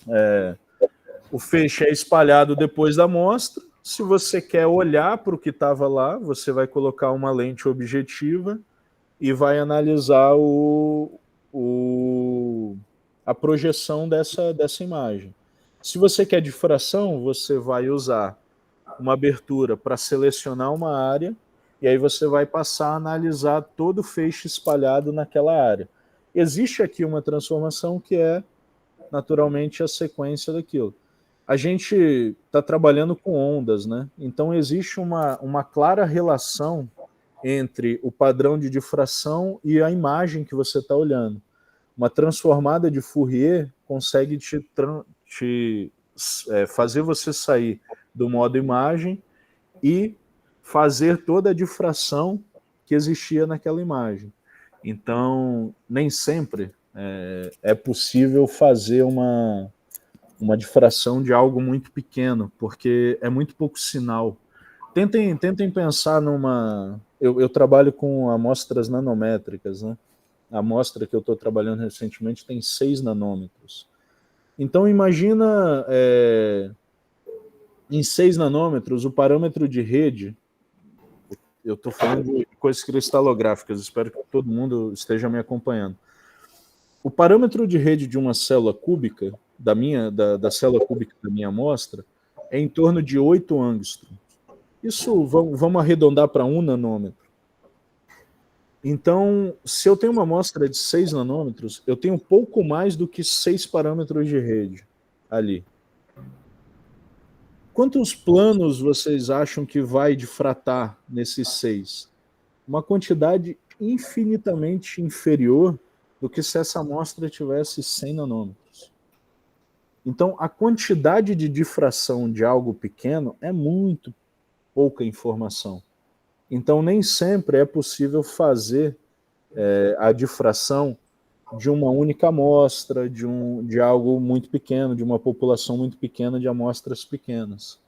O feixe é espalhado depois da amostra. Se você quer olhar para o que estava lá, você vai colocar uma lente objetiva e vai analisar a projeção dessa imagem. Se você quer difração, você vai usar uma abertura para selecionar uma área, e aí você vai passar a analisar todo o feixe espalhado naquela área. Existe aqui uma transformação que é, naturalmente, a sequência daquilo. A gente está trabalhando com ondas, né? Então existe uma clara relação entre o padrão de difração e a imagem que você está olhando. Uma transformada de Fourier consegue fazer você sair do modo imagem e fazer toda a difração que existia naquela imagem. Então, nem sempre é possível fazer uma difração de algo muito pequeno, porque é muito pouco sinal. Tentem pensar numa... Eu trabalho com amostras nanométricas, né? A amostra que eu estou trabalhando recentemente tem 6 nanômetros. Então, imagina em 6 nanômetros o parâmetro de rede. Eu estou falando de coisas cristalográficas, espero que todo mundo esteja me acompanhando. O parâmetro de rede de uma célula cúbica, da célula cúbica da minha amostra, é em torno de 8 angstroms. Isso vamos arredondar para 1 nanômetro. Então, se eu tenho uma amostra de 6 nanômetros, eu tenho pouco mais do que 6 parâmetros de rede ali. Quantos planos vocês acham que vai difratar nesses 6? Uma quantidade infinitamente inferior do que se essa amostra tivesse 100 nanômetros. Então, a quantidade de difração de algo pequeno é muito pouca informação. Então, nem sempre é possível fazer a difração de uma única amostra, de algo muito pequeno, de uma população muito pequena, de amostras pequenas.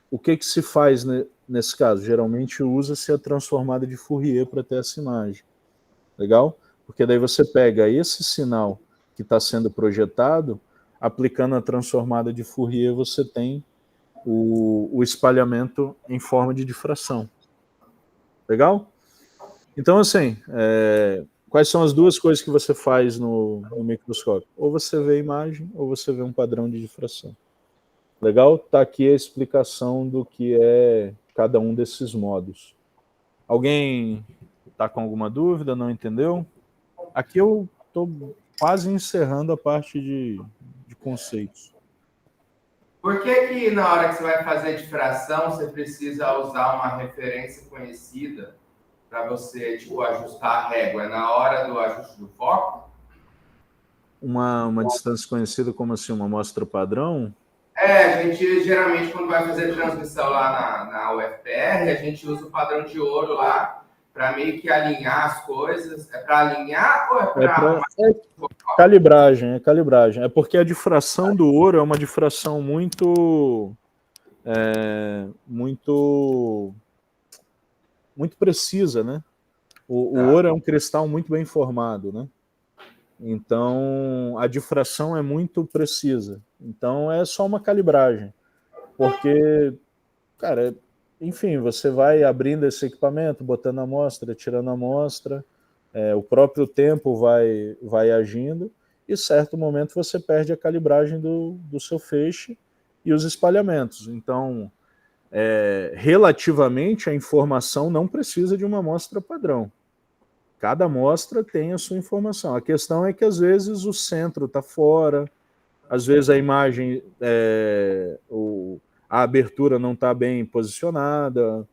O que se faz nesse caso? Geralmente usa-se a transformada de Fourier para ter essa imagem. Legal? Porque daí você pega esse sinal que está sendo projetado, aplicando a transformada de Fourier, você tem o espalhamento em forma de difração. Legal? Então, assim, quais são as duas coisas que você faz no microscópio? Ou você vê a imagem, ou você vê um padrão de difração. Legal? Está aqui a explicação do que é cada um desses modos. Alguém está com alguma dúvida, não entendeu? Aqui eu estou quase encerrando a parte de conceitos. Por que na hora que você vai fazer difração, você precisa usar uma referência conhecida para você, tipo, ajustar a régua? É na hora do ajuste do foco? Uma distância conhecida como assim, uma amostra padrão? A gente geralmente, quando vai fazer transmissão lá na UFPR, a gente usa o padrão de ouro lá para meio que alinhar as coisas. É para alinhar ou é para... Calibragem, é calibragem. É porque a difração do ouro é uma difração muito precisa, né? O ouro é um cristal muito bem formado, né? Então, a difração é muito precisa. Então, é só uma calibragem. Porque, cara, enfim, você vai abrindo esse equipamento, botando a amostra, tirando a amostra, o próprio tempo vai agindo, e em certo momento você perde a calibragem do seu feixe e os espalhamentos. Então, relativamente, a informação não precisa de uma amostra padrão. Cada amostra tem a sua informação. A questão é que, às vezes, o centro está fora, às vezes a imagem, a abertura não está bem posicionada.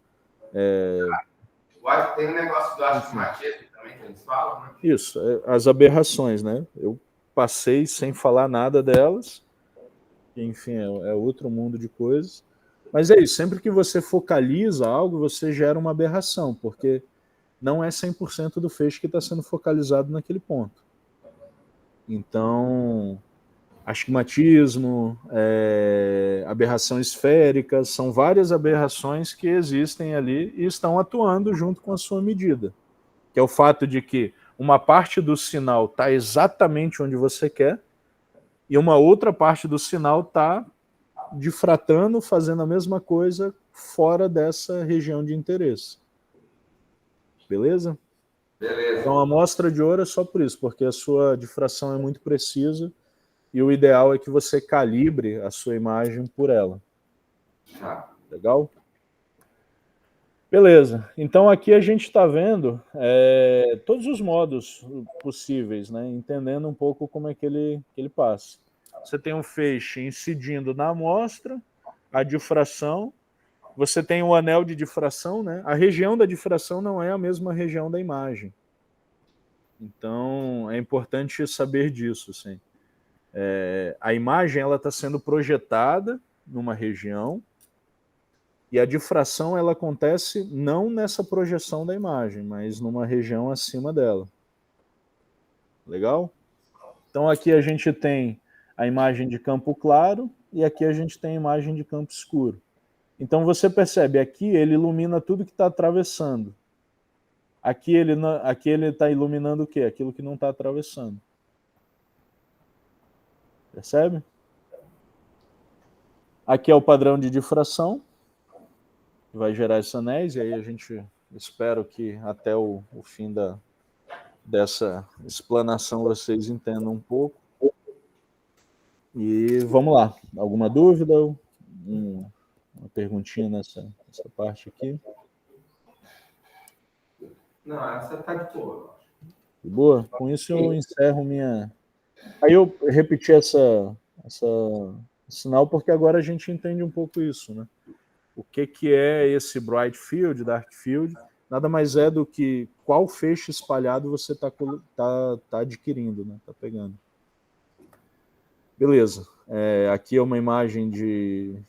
Tem um negócio do astigmatismo também que eles falam, né? Isso, as aberrações, né? Eu passei sem falar nada delas, enfim, é outro mundo de coisas. Mas é isso, sempre que você focaliza algo, você gera uma aberração, porque não é 100% do feixe que está sendo focalizado naquele ponto. Então, astigmatismo, aberração esférica, são várias aberrações que existem ali e estão atuando junto com a sua medida, que é o fato de que uma parte do sinal está exatamente onde você quer e uma outra parte do sinal está difratando, fazendo a mesma coisa fora dessa região de interesse. Beleza? Beleza. Então, a amostra de ouro é só por isso, porque a sua difração é muito precisa e o ideal é que você calibre a sua imagem por ela. Legal? Beleza. Então, aqui a gente está vendo todos os modos possíveis, né? Entendendo um pouco como é que ele passa. Você tem um feixe incidindo na amostra, a difração, você tem o anel de difração, né? A região da difração não é a mesma região da imagem. Então, é importante saber disso, assim. A imagem ela está sendo projetada numa região e a difração ela acontece não nessa projeção da imagem, mas numa região acima dela. Legal? Então, aqui a gente tem a imagem de campo claro e aqui a gente tem a imagem de campo escuro. Então, você percebe, aqui ele ilumina tudo que está atravessando. Aqui ele está iluminando o quê? Aquilo que não está atravessando. Percebe? Aqui é o padrão de difração, que vai gerar esses anéis, e aí a gente espero que até o fim dessa explanação vocês entendam um pouco. E vamos lá. Alguma dúvida? Uma perguntinha nessa parte aqui? Não, essa tá de boa. De boa? Com isso eu encerro minha... Aí eu repeti essa sinal porque agora a gente entende um pouco isso, né? O que é esse bright field, dark field? Nada mais é do que qual feixe espalhado você está adquirindo, né? Está pegando. Beleza. Aqui é uma imagem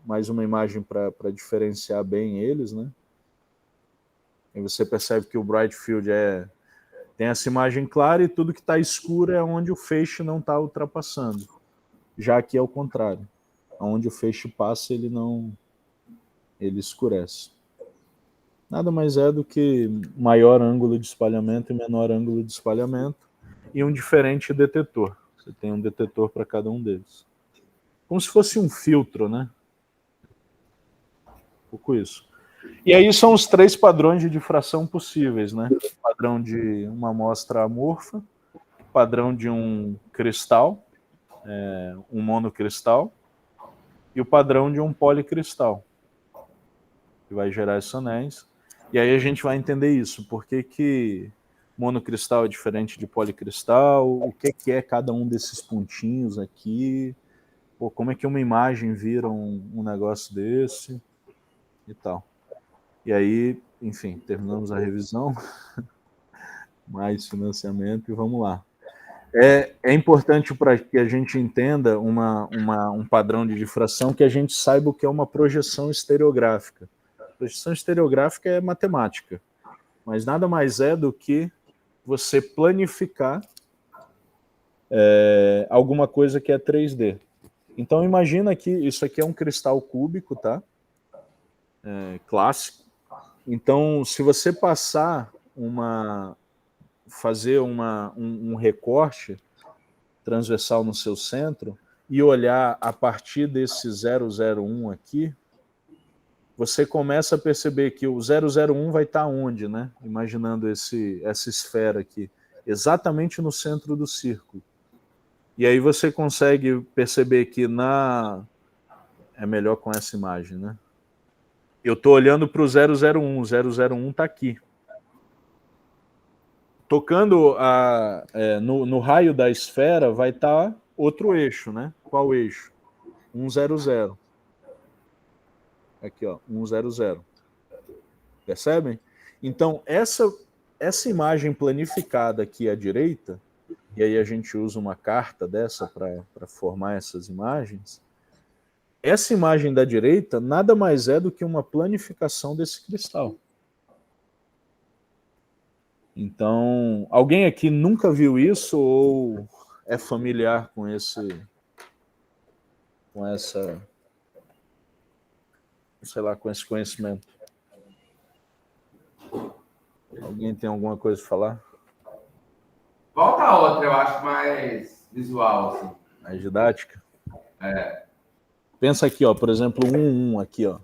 mais uma imagem para diferenciar bem eles, né? E você percebe que o bright field tem essa imagem clara e tudo que está escuro é onde o feixe não está ultrapassando. Já aqui é o contrário. Onde o feixe passa, ele escurece. Nada mais é do que maior ângulo de espalhamento e menor ângulo de espalhamento e um diferente detetor. Você tem um detetor para cada um deles. Como se fosse um filtro, né? Um pouco isso. E aí são os 3 padrões de difração possíveis, né? O padrão de uma amostra amorfa, padrão de um cristal, um monocristal, e o padrão de um policristal, que vai gerar esses anéis. E aí a gente vai entender isso, por que monocristal é diferente de policristal, o que é cada um desses pontinhos aqui, como é que uma imagem vira um negócio desse e tal. E aí, enfim, terminamos a revisão, mais financiamento e vamos lá. É importante para que a gente entenda um padrão de difração, que a gente saiba o que é uma projeção estereográfica. A projeção estereográfica é matemática, mas nada mais é do que você planificar alguma coisa que é 3D. Então imagina que isso aqui é um cristal cúbico, tá? Clássico. Então, se você fazer um recorte transversal no seu centro e olhar a partir desse 001 aqui, você começa a perceber que o 001 vai estar onde, né? Imaginando essa esfera aqui, exatamente no centro do círculo. E aí você consegue perceber que é melhor com essa imagem, né? Eu estou olhando para o 001, o 001 está aqui. Tocando no raio da esfera vai estar outro eixo, né? Qual eixo? 100. Aqui, ó, 100. Percebem? Então, essa imagem planificada aqui à direita, e aí a gente usa uma carta dessa para formar essas imagens, essa imagem da direita nada mais é do que uma planificação desse cristal. Então, alguém aqui nunca viu isso ou é familiar com essa, sei lá, com esse conhecimento? Alguém tem alguma coisa para falar? Volta a outra, eu acho mais visual, assim. Mais didática? Pensa aqui, ó, por exemplo, 1, aqui, ó.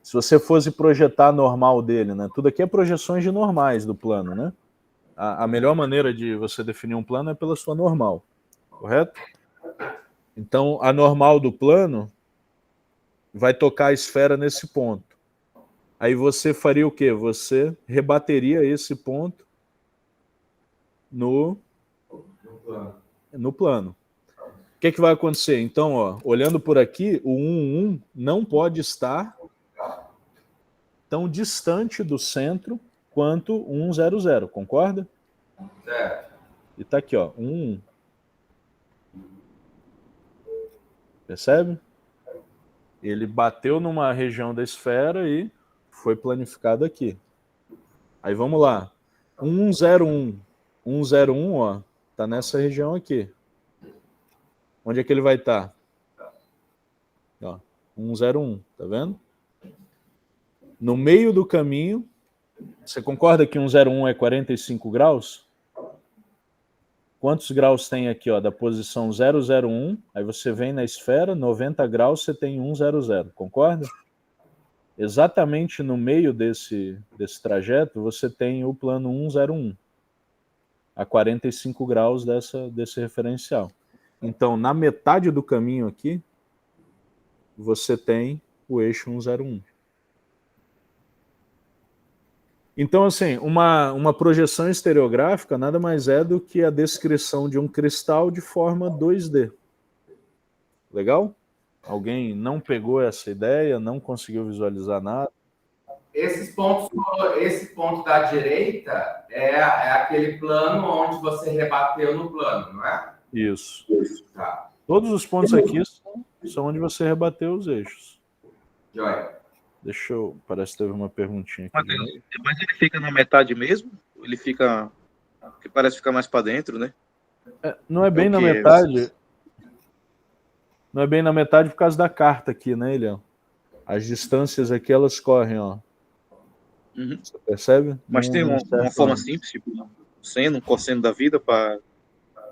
Se você fosse projetar a normal dele, né? Tudo aqui é projeções de normais do plano, né? A melhor maneira de você definir um plano é pela sua normal, correto? Então, a normal do plano vai tocar a esfera nesse ponto. Aí você faria o quê? Você rebateria esse ponto no plano. O que vai acontecer? Então, ó, olhando por aqui, o 1,1 não pode estar tão distante do centro quanto 1,00, concorda? Certo. E tá aqui, ó, 1,1. Percebe? Ele bateu numa região da esfera e foi planificado aqui. Aí vamos lá. 101. 101, ó, tá nessa região aqui. Onde é que ele vai estar? Ó, 101, tá vendo? No meio do caminho, você concorda que 101 é 45 graus? Quantos graus tem aqui, ó, da posição 001, aí você vem na esfera, 90 graus, você tem 100, concorda? Exatamente no meio desse trajeto, você tem o plano 101, a 45 graus desse referencial. Então, na metade do caminho aqui, você tem o eixo 101. Então, assim, uma projeção estereográfica nada mais é do que a descrição de um cristal de forma 2D. Legal? Alguém não pegou essa ideia, não conseguiu visualizar nada? Esse ponto da direita é aquele plano onde você rebateu no plano, não é? Isso. Tá. Todos os pontos aqui são onde você rebateu os eixos. Joia. Deixa eu... Parece que teve uma perguntinha aqui. Mas ele fica na metade mesmo? Ele fica... que parece ficar mais para dentro, né? Não é bem na que metade. Não é bem na metade por causa da carta aqui, né, Eliel? As distâncias aqui, elas correm, ó. Uhum. Você percebe? Mas tem uma forma simples, tipo seno, cosseno da vida para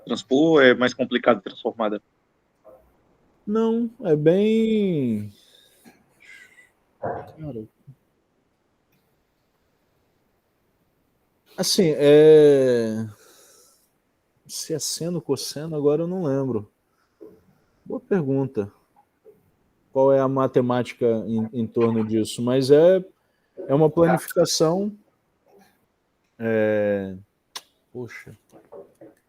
transpor, é mais complicado de transformar? Não, é bem... Cara... Assim, se é seno, cosseno, agora eu não lembro. Boa pergunta. Qual é a matemática em torno disso? Mas é uma planificação... Poxa,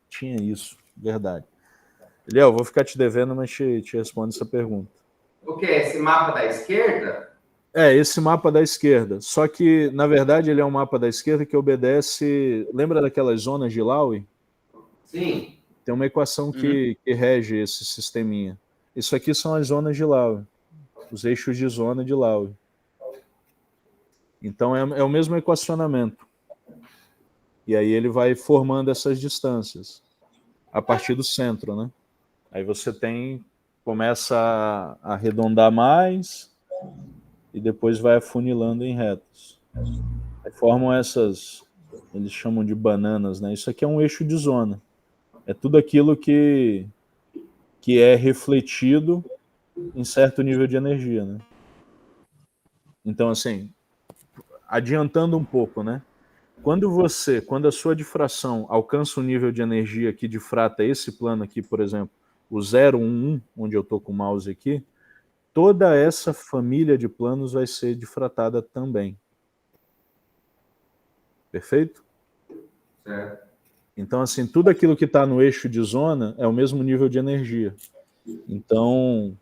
tinha isso, verdade. Léo, vou ficar te devendo, mas te respondo essa pergunta. O que? Esse mapa da esquerda? Esse mapa da esquerda. Só que, na verdade, ele é um mapa da esquerda que obedece... Lembra daquelas zonas de Laue? Sim. Tem uma equação que rege esse sisteminha. Isso aqui são as zonas de Laue. Os eixos de zona de Laue. Então, é o mesmo equacionamento. E aí ele vai formando essas distâncias. A partir do centro, né? Aí você começa a arredondar mais... e depois vai afunilando em retas. Aí formam essas, eles chamam de bananas, né? Isso aqui é um eixo de zona. É tudo aquilo que é refletido em certo nível de energia, né? Então, assim, adiantando um pouco, né? Quando a sua difração alcança um nível de energia que difrata esse plano aqui, por exemplo, o 011, onde eu estou com o mouse aqui, toda essa família de planos vai ser difratada também. Perfeito? Certo. Então, assim, tudo aquilo que está no eixo de zona é o mesmo nível de energia. Então,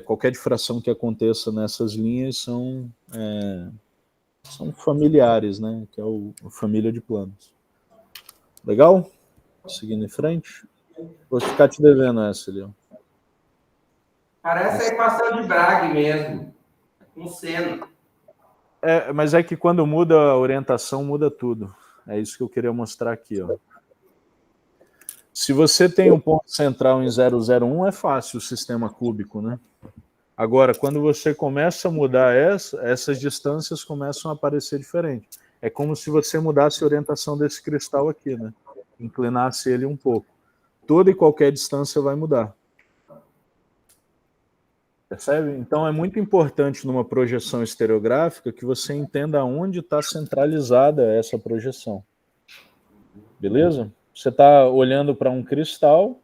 qualquer difração que aconteça nessas linhas são familiares, né? Que é a família de planos. Legal? Seguindo em frente. Vou ficar te devendo essa, Leon. Parece a equação de Bragg mesmo, com seno. Mas é que quando muda a orientação, muda tudo. É isso que eu queria mostrar aqui, ó. Se você tem um ponto central em 001, é fácil o sistema cúbico, né? Agora, quando você começa a mudar essas distâncias começam a aparecer diferentes. É como se você mudasse a orientação desse cristal aqui, né? Inclinasse ele um pouco. Toda e qualquer distância vai mudar. Percebe? Então é muito importante numa projeção estereográfica que você entenda onde está centralizada essa projeção. Beleza? Você está olhando para um cristal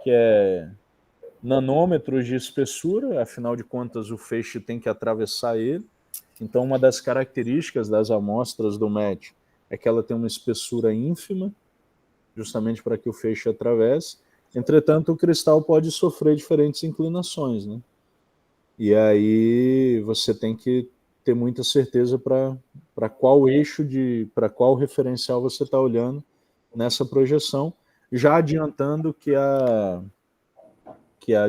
que é nanômetros de espessura, afinal de contas o feixe tem que atravessar ele. Então uma das características das amostras do MET é que ela tem uma espessura ínfima, justamente para que o feixe atravesse. Entretanto, o cristal pode sofrer diferentes inclinações, né? E aí você tem que ter muita certeza para qual eixo, para qual referencial você está olhando nessa projeção, já adiantando que a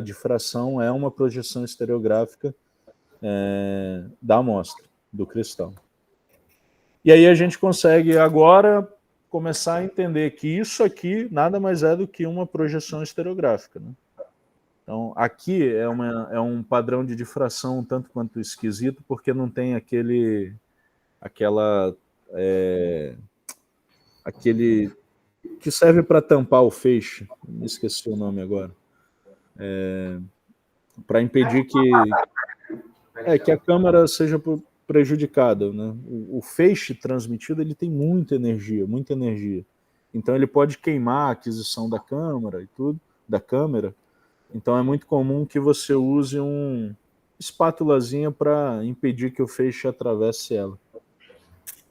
difração é uma projeção estereográfica da amostra, do cristal. E aí a gente consegue agora começar a entender que isso aqui nada mais é do que uma projeção estereográfica, né? Então, aqui é um padrão de difração um tanto quanto esquisito, porque não tem aquele que serve para tampar o feixe, me esqueci o nome agora, para impedir que a câmera seja prejudicada, né? O feixe transmitido ele tem muita energia, muita energia. Então ele pode queimar a aquisição da câmera e tudo, da câmera. Então é muito comum que você use uma espátulazinha para impedir que o feixe atravesse ela.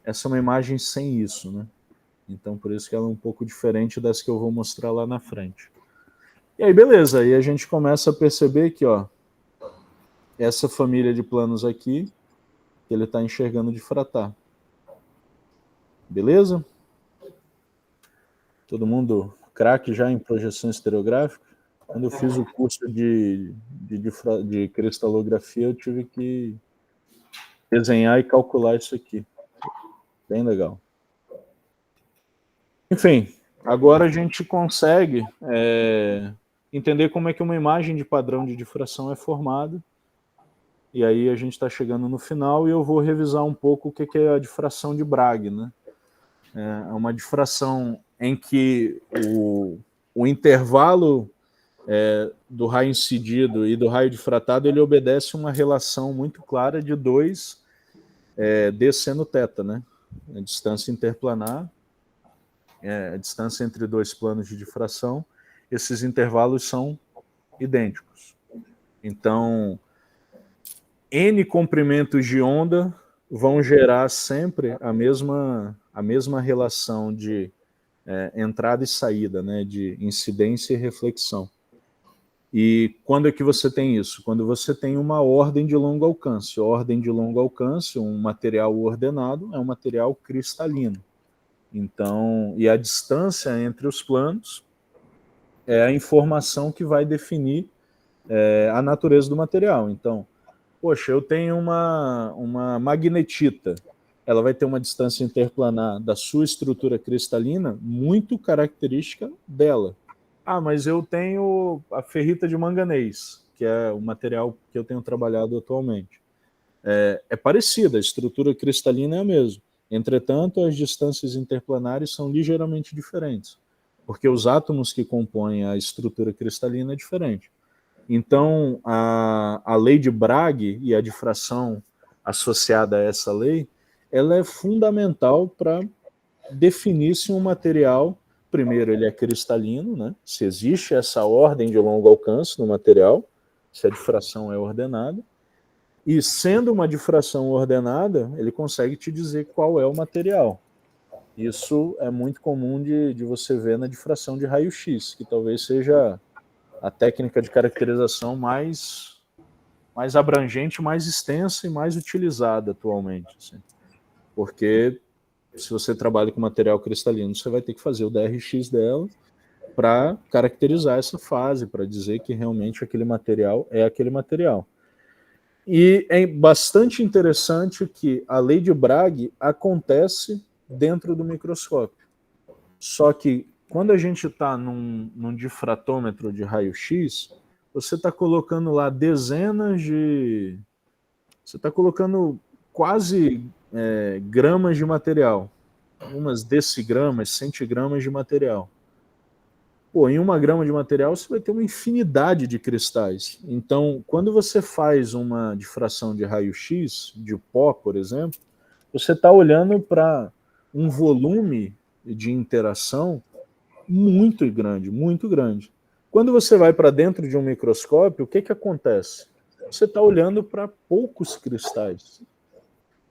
Essa é uma imagem sem isso, né? Então por isso que ela é um pouco diferente das que eu vou mostrar lá na frente. E aí beleza, aí a gente começa a perceber que, ó, essa família de planos aqui, que ele está enxergando difratar. Beleza? Todo mundo craque já em projeção estereográfica? Quando eu fiz o curso de cristalografia, eu tive que desenhar e calcular isso aqui. Bem legal. Enfim, agora a gente consegue entender como é que uma imagem de padrão de difração é formada. E aí a gente está chegando no final e eu vou revisar um pouco o que é a difração de Bragg, né? É uma difração em que o intervalo do raio incidido e do raio difratado ele obedece uma relação muito clara de 2 d seno θ, né? A distância interplanar, a distância entre 2 planos de difração, esses intervalos são idênticos. Então, N comprimentos de onda vão gerar sempre a mesma relação de entrada e saída, né, de incidência e reflexão. E quando é que você tem isso? Quando você tem uma ordem de longo alcance. Ordem de longo alcance, um material ordenado, é um material cristalino. Então, e a distância entre os planos é a informação que vai definir a natureza do material. Então, poxa, eu tenho uma magnetita, ela vai ter uma distância interplanar da sua estrutura cristalina muito característica dela. Ah, mas eu tenho a ferrita de manganês, que é o material que eu tenho trabalhado atualmente. É parecida, a estrutura cristalina é a mesma. Entretanto, as distâncias interplanares são ligeiramente diferentes, porque os átomos que compõem a estrutura cristalina é diferente. Então, a lei de Bragg e a difração associada a essa lei, ela é fundamental para definir se um material, primeiro, ele é cristalino, né? Se existe essa ordem de longo alcance no material, se a difração é ordenada, e sendo uma difração ordenada, ele consegue te dizer qual é o material. Isso é muito comum de você ver na difração de raio-x, que talvez seja a técnica de caracterização mais abrangente, mais extensa e mais utilizada atualmente. Assim. Porque se você trabalha com material cristalino, você vai ter que fazer o DRX dela para caracterizar essa fase, para dizer que realmente aquele material é aquele material. E é bastante interessante que a lei de Bragg acontece dentro do microscópio. Só que quando a gente está num difratômetro de raio-x, você está colocando lá dezenas de... Você está colocando quase gramas de material. Umas decigramas, centigramas de material. Pô, em 1 grama de material você vai ter uma infinidade de cristais. Então, quando você faz uma difração de raio-x, de pó, por exemplo, você está olhando para um volume de interação muito grande, muito grande. Quando você vai para dentro de um microscópio, o que acontece? Você está olhando para poucos cristais.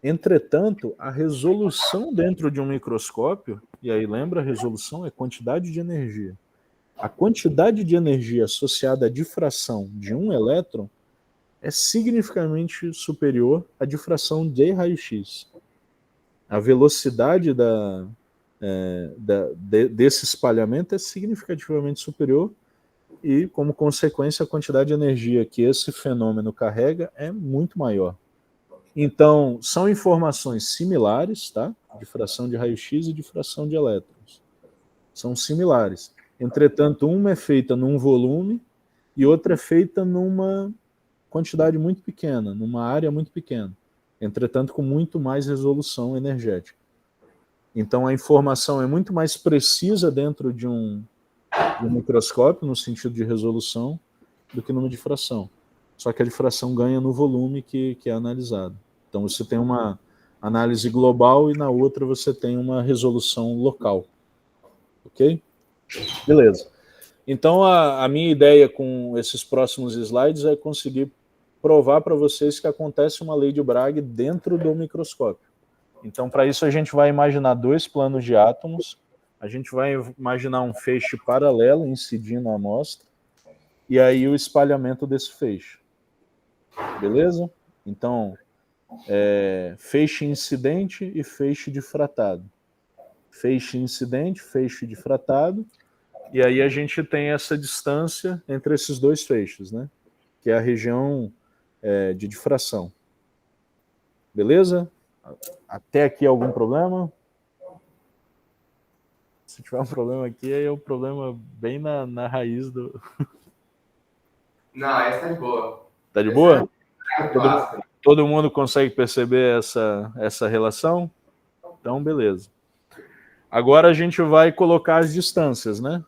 Entretanto, a resolução dentro de um microscópio, e aí lembra, a resolução é quantidade de energia. A quantidade de energia associada à difração de um elétron é significativamente superior à difração de raio-x. A velocidade desse espalhamento é significativamente superior e, como consequência, a quantidade de energia que esse fenômeno carrega é muito maior. Então, são informações similares, tá? Difração de raio-x e difração de elétrons. São similares. Entretanto, uma é feita num volume e outra é feita numa quantidade muito pequena, numa área muito pequena. Entretanto, com muito mais resolução energética. Então, a informação é muito mais precisa dentro de um microscópio, no sentido de resolução, do que numa difração. Só que a difração ganha no volume que é analisado. Então, você tem uma análise global e na outra você tem uma resolução local. Ok? Beleza. Então, a minha ideia com esses próximos slides é conseguir provar para vocês que acontece uma lei de Bragg dentro do microscópio. Então, para isso, a gente vai imaginar 2 planos de átomos, a gente vai imaginar um feixe paralelo incidindo a amostra, e aí o espalhamento desse feixe. Beleza? Então, feixe incidente e feixe difratado. Feixe incidente, feixe difratado. E aí a gente tem essa distância entre esses dois feixes, né? Que é a região de difração. Beleza? Até aqui algum problema? Se tiver um problema aqui, aí é o problema bem na raiz do... Não, essa tá de boa. Tá de boa? Clássico. Todo mundo consegue perceber essa relação? Então, beleza. Agora a gente vai colocar as distâncias, né?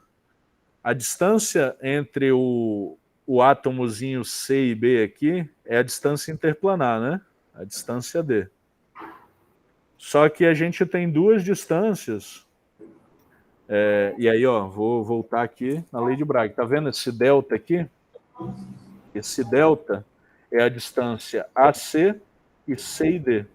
A distância entre o átomozinho C e B aqui é a distância interplanar, né? A distância D. Só que a gente tem duas distâncias. E aí, ó, vou voltar aqui na lei de Bragg. Tá vendo esse delta aqui? Esse delta é a distância AC e C e D.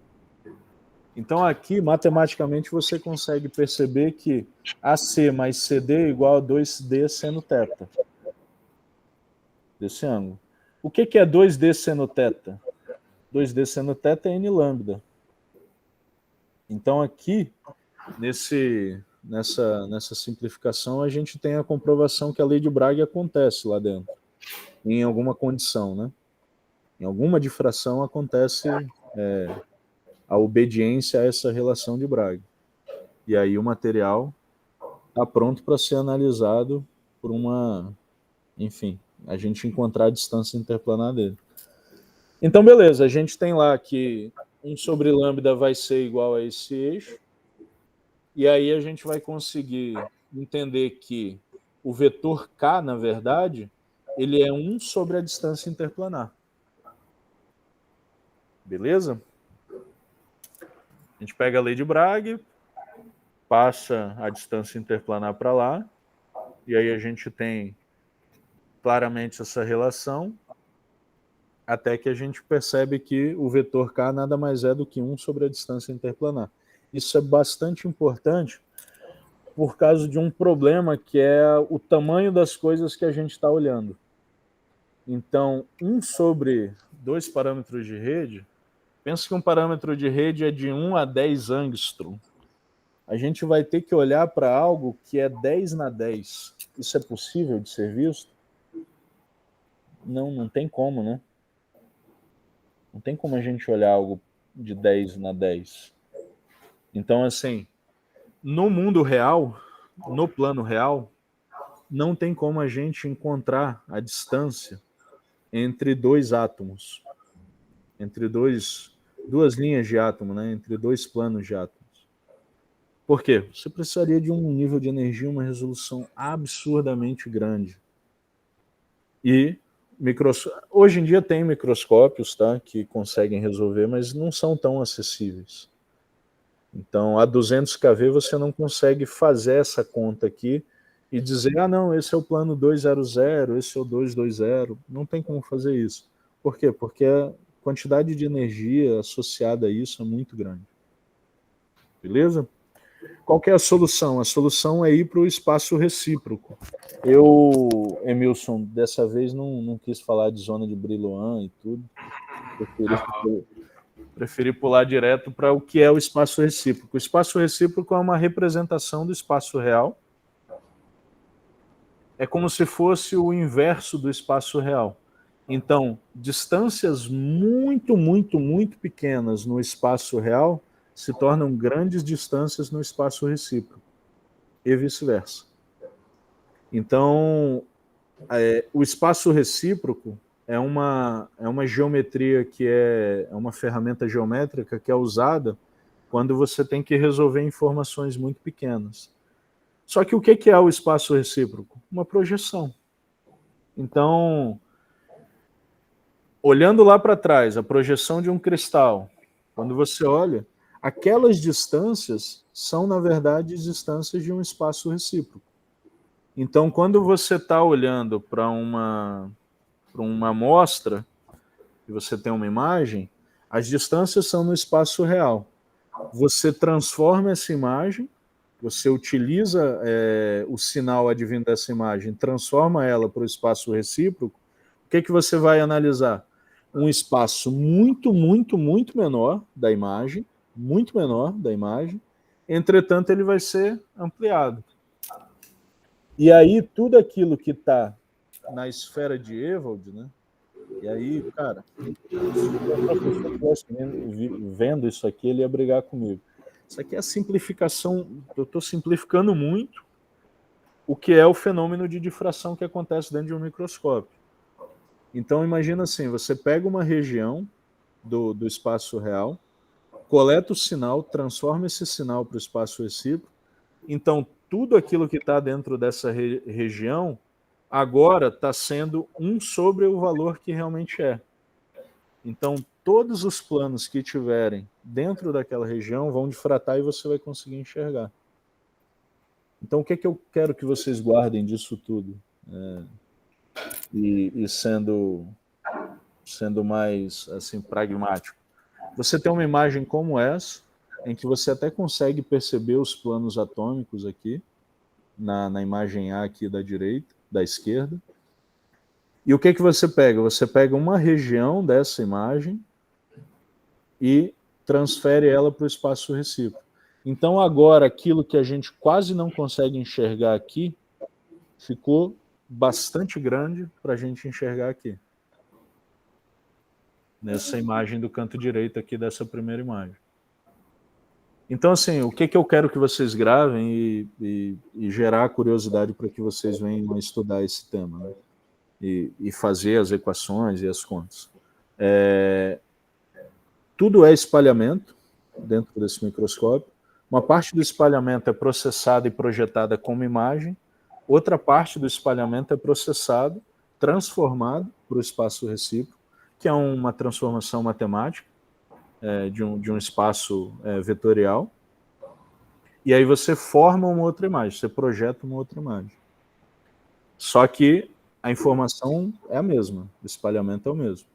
Então aqui, matematicamente, você consegue perceber que AC mais CD é igual a 2D seno θ. Desse ângulo. O que é 2D seno θ? 2D seno θ é n lambda. Então aqui, nessa simplificação, a gente tem a comprovação que a lei de Bragg acontece lá dentro, em alguma condição, né? Em alguma difração acontece a obediência a essa relação de Bragg. E aí o material está pronto para ser analisado por enfim, a gente encontrar a distância interplanar dele. Então, beleza, a gente tem lá que 1 sobre lambda vai ser igual a esse eixo, e aí a gente vai conseguir entender que o vetor K, na verdade, ele é 1 sobre a distância interplanar. Beleza? A gente pega a lei de Bragg, passa a distância interplanar para lá, e aí a gente tem claramente essa relação, até que a gente percebe que o vetor K nada mais é do que 1 sobre a distância interplanar. Isso é bastante importante por causa de um problema que é o tamanho das coisas que a gente está olhando. Então, 1 sobre 2 parâmetros de rede, pensa que um parâmetro de rede é de 1 a 10 angstrom. A gente vai ter que olhar para algo que é 10 na 10. Isso é possível de ser visto? Não tem como, né? Não tem como a gente olhar algo de 10 na 10. Então, assim, no mundo real, no plano real, não tem como a gente encontrar a distância entre dois átomos, entre duas linhas de átomo, né? Entre dois planos de átomos. Por quê? Você precisaria de um nível de energia, uma resolução absurdamente grande. E hoje em dia tem microscópios, tá, que conseguem resolver, mas não são tão acessíveis. Então, a 200 kV você não consegue fazer essa conta aqui e dizer, não, esse é o plano 200, esse é o 220. Não tem como fazer isso. Por quê? Porque a quantidade de energia associada a isso é muito grande. Beleza? Qual que é a solução? A solução é ir para o espaço recíproco. Eu, Emilson, dessa vez não quis falar de zona de Brillouin e tudo. Preferi pular direto para o que é o espaço recíproco. O espaço recíproco é uma representação do espaço real. É como se fosse o inverso do espaço real. Então, distâncias muito, muito, muito pequenas no espaço real se tornam grandes distâncias no espaço recíproco. E vice-versa. Então, o espaço recíproco é uma geometria que é uma ferramenta geométrica que é usada quando você tem que resolver informações muito pequenas. Só que o que é o espaço recíproco? Uma projeção. Então, olhando lá para trás, a projeção de um cristal, quando você olha, aquelas distâncias são, na verdade, distâncias de um espaço recíproco. Então, quando você está olhando para uma amostra, e você tem uma imagem, as distâncias são no espaço real. Você transforma essa imagem, você utiliza o sinal advindo dessa imagem, transforma ela para o espaço recíproco, o que você vai analisar? Um espaço muito, muito, muito menor da imagem, entretanto ele vai ser ampliado. E aí, tudo aquilo que está na esfera de Ewald, né? E aí, cara, se o professor estivesse vendo isso aqui, ele ia brigar comigo. Isso aqui é a simplificação, eu estou simplificando muito o que é o fenômeno de difração que acontece dentro de um microscópio. Então, imagina assim, você pega uma região do espaço real, coleta o sinal, transforma esse sinal para o espaço recíproco, então tudo aquilo que está dentro dessa região agora está sendo 1 sobre o valor que realmente é. Então, todos os planos que tiverem dentro daquela região vão difratar e você vai conseguir enxergar. Então, o que é que eu quero que vocês guardem disso tudo? E sendo mais assim pragmático. Você tem uma imagem como essa, em que você até consegue perceber os planos atômicos aqui, na imagem A aqui da esquerda. E o que que você pega? Você pega uma região dessa imagem e transfere ela para o espaço recíproco. Então agora aquilo que a gente quase não consegue enxergar aqui ficou bastante grande para a gente enxergar aqui. Nessa imagem do canto direito aqui dessa primeira imagem. Então, assim, o que eu quero que vocês gravem e gerar curiosidade para que vocês venham estudar esse tema, né? E fazer as equações e as contas. Tudo é espalhamento dentro desse microscópio. Uma parte do espalhamento é processada e projetada como imagem, outra parte do espalhamento é processado, transformado para o espaço recíproco, que é uma transformação matemática de um espaço vetorial, e aí você forma uma outra imagem, você projeta uma outra imagem. Só que a informação é a mesma, o espalhamento é o mesmo.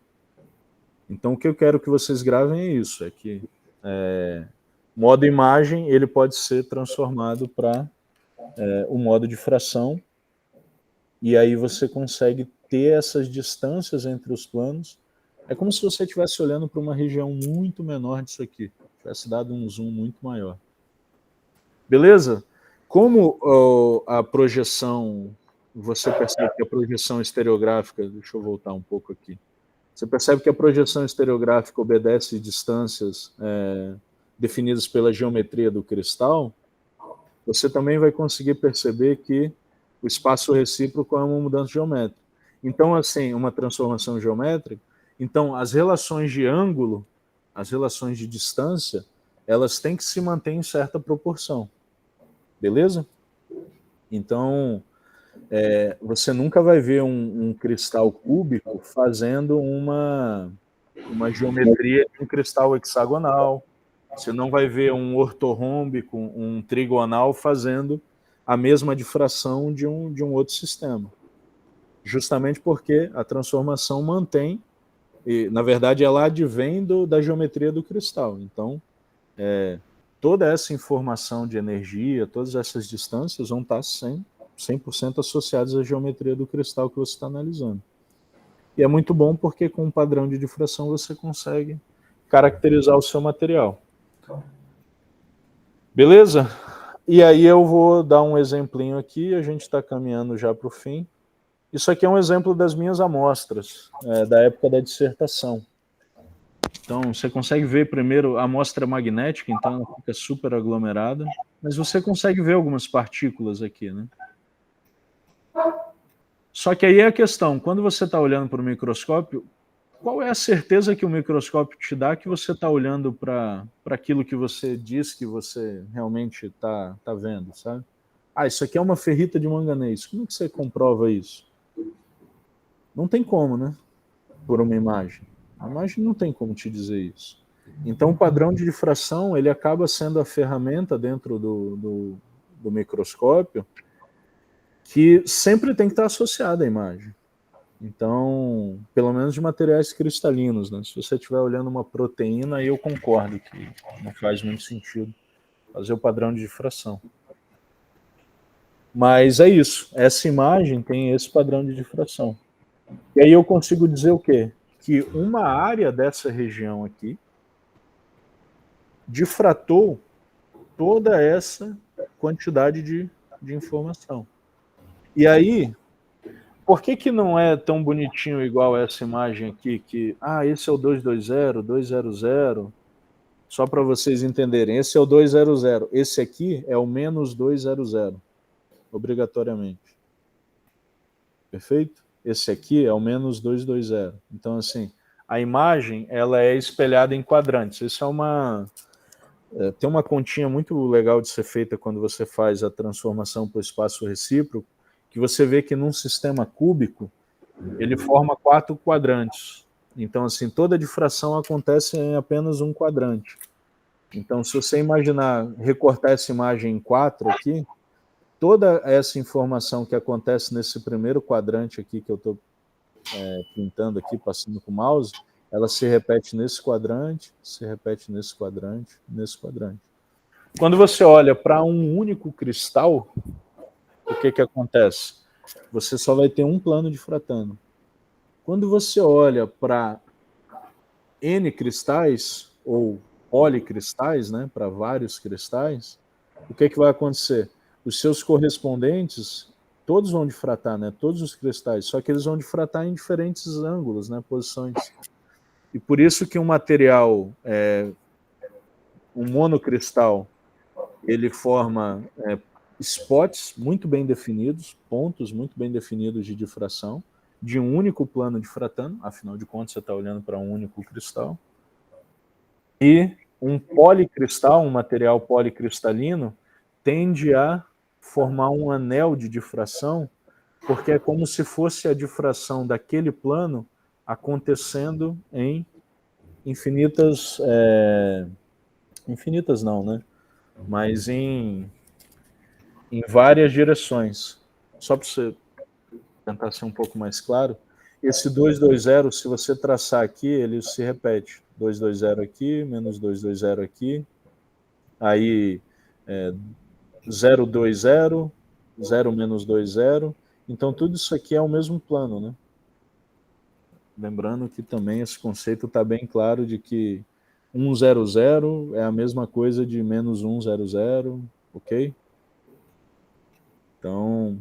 Então o que eu quero que vocês gravem é isso, é que o modo imagem ele pode ser transformado para o modo de fração, e aí você consegue ter essas distâncias entre os planos. É como se você estivesse olhando para uma região muito menor disso aqui, tivesse dado um zoom muito maior. Beleza? Como a projeção, você percebe que a projeção estereográfica, deixa eu voltar um pouco aqui, você percebe que a projeção estereográfica obedece distâncias definidas pela geometria do cristal, você também vai conseguir perceber que o espaço recíproco é uma mudança geométrica. Então, assim, uma transformação geométrica, então as relações de ângulo, as relações de distância, elas têm que se manter em certa proporção. Beleza? Então, você nunca vai ver um cristal cúbico fazendo uma geometria de um cristal hexagonal. Você não vai ver um ortorrômbico, um trigonal fazendo a mesma difração de um outro sistema. Justamente porque a transformação mantém, e, na verdade, ela advém da geometria do cristal. Então, toda essa informação de energia, todas essas distâncias vão estar 100% associadas à geometria do cristal que você está analisando. E é muito bom porque com um padrão de difração você consegue caracterizar o seu material. Beleza? E aí eu vou dar um exemplinho aqui, a gente está caminhando já para o fim. Isso aqui é um exemplo das minhas amostras, da época da dissertação. Então, você consegue ver primeiro a amostra magnética, então ela fica super aglomerada, mas você consegue ver algumas partículas aqui, né? Só que aí é a questão, quando você está olhando para o microscópio, qual é a certeza que o microscópio te dá que você está olhando para aquilo que você diz que você realmente está vendo, sabe? Isso aqui é uma ferrita de manganês. Como que você comprova isso? Não tem como, né? Por uma imagem. A imagem não tem como te dizer isso. Então, o padrão de difração ele acaba sendo a ferramenta dentro do microscópio que sempre tem que estar associada à imagem. Então, pelo menos de materiais cristalinos, né? Se você estiver olhando uma proteína, aí eu concordo que não faz muito sentido fazer o padrão de difração. Mas é isso. Essa imagem tem esse padrão de difração. E aí eu consigo dizer o quê? Que uma área dessa região aqui difratou toda essa quantidade de informação. E aí, por que não é tão bonitinho igual essa imagem aqui, que, esse é o 220, 200, só para vocês entenderem, esse é o 200, esse aqui é o menos 200, obrigatoriamente. Perfeito? Esse aqui é o menos 220. Então, assim, a imagem, ela é espelhada em quadrantes. Isso tem uma continha muito legal de ser feita quando você faz a transformação para o espaço recíproco, que você vê que num sistema cúbico, ele forma 4 quadrantes. Então, assim, toda difração acontece em apenas um quadrante. Então, se você imaginar recortar essa imagem em 4 aqui, toda essa informação que acontece nesse primeiro quadrante aqui, que eu estou pintando aqui, passando com o mouse, ela se repete nesse quadrante, se repete nesse quadrante, nesse quadrante. Quando você olha para um único cristal, o que acontece? Você só vai ter um plano difratando. Quando você olha para N cristais, ou policristais, né, para vários cristais, o que vai acontecer? Os seus correspondentes, todos vão difratar, né, todos os cristais, só que eles vão difratar em diferentes ângulos, né, posições. E por isso que um material, um monocristal, ele forma spots muito bem definidos, pontos muito bem definidos de difração, de um único plano difratando, afinal de contas você está olhando para um único cristal. E um policristal, um material policristalino, tende a formar um anel de difração, porque é como se fosse a difração daquele plano acontecendo em infinitas, infinitas não, né? Mas em várias direções. Só para você tentar ser um pouco mais claro, esse 220, se você traçar aqui, ele se repete. 220 aqui, menos 220 aqui, aí 020, 0 menos 20. Então, tudo isso aqui é o mesmo plano, né? Lembrando que também esse conceito está bem claro de que 100 é a mesma coisa de menos 100, ok? Então,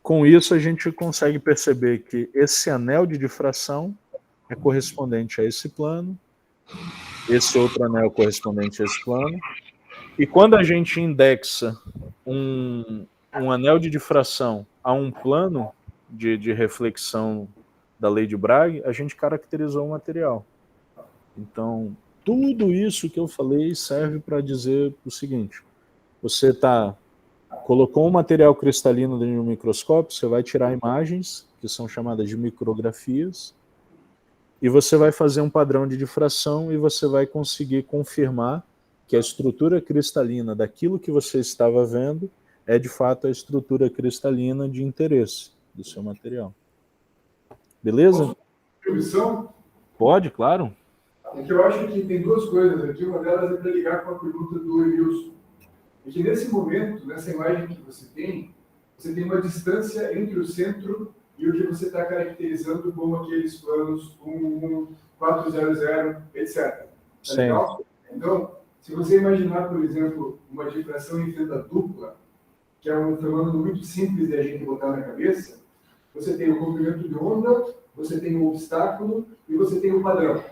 com isso a gente consegue perceber que esse anel de difração é correspondente a esse plano, esse outro anel correspondente a esse plano, e quando a gente indexa um anel de difração a um plano de reflexão da lei de Bragg, a gente caracterizou o material. Então, tudo isso que eu falei serve para dizer o seguinte: você colocou um material cristalino dentro de um microscópio, você vai tirar imagens, que são chamadas de micrografias, e você vai fazer um padrão de difração e você vai conseguir confirmar que a estrutura cristalina daquilo que você estava vendo é de fato a estrutura cristalina de interesse do seu material. Beleza? Contribuição? Pode, claro. É que eu acho que tem duas coisas aqui. Uma delas é para ligar com a pergunta do Wilson. É que nesse momento, nessa imagem que você tem uma distância entre o centro e o que você está caracterizando como aqueles planos 1, 400, etc. Tá legal? Então, se você imaginar, por exemplo, uma difração em fenda dupla, que é um fenômeno muito simples de a gente botar na cabeça, você tem o comprimento de onda, você tem o obstáculo e você tem o padrão.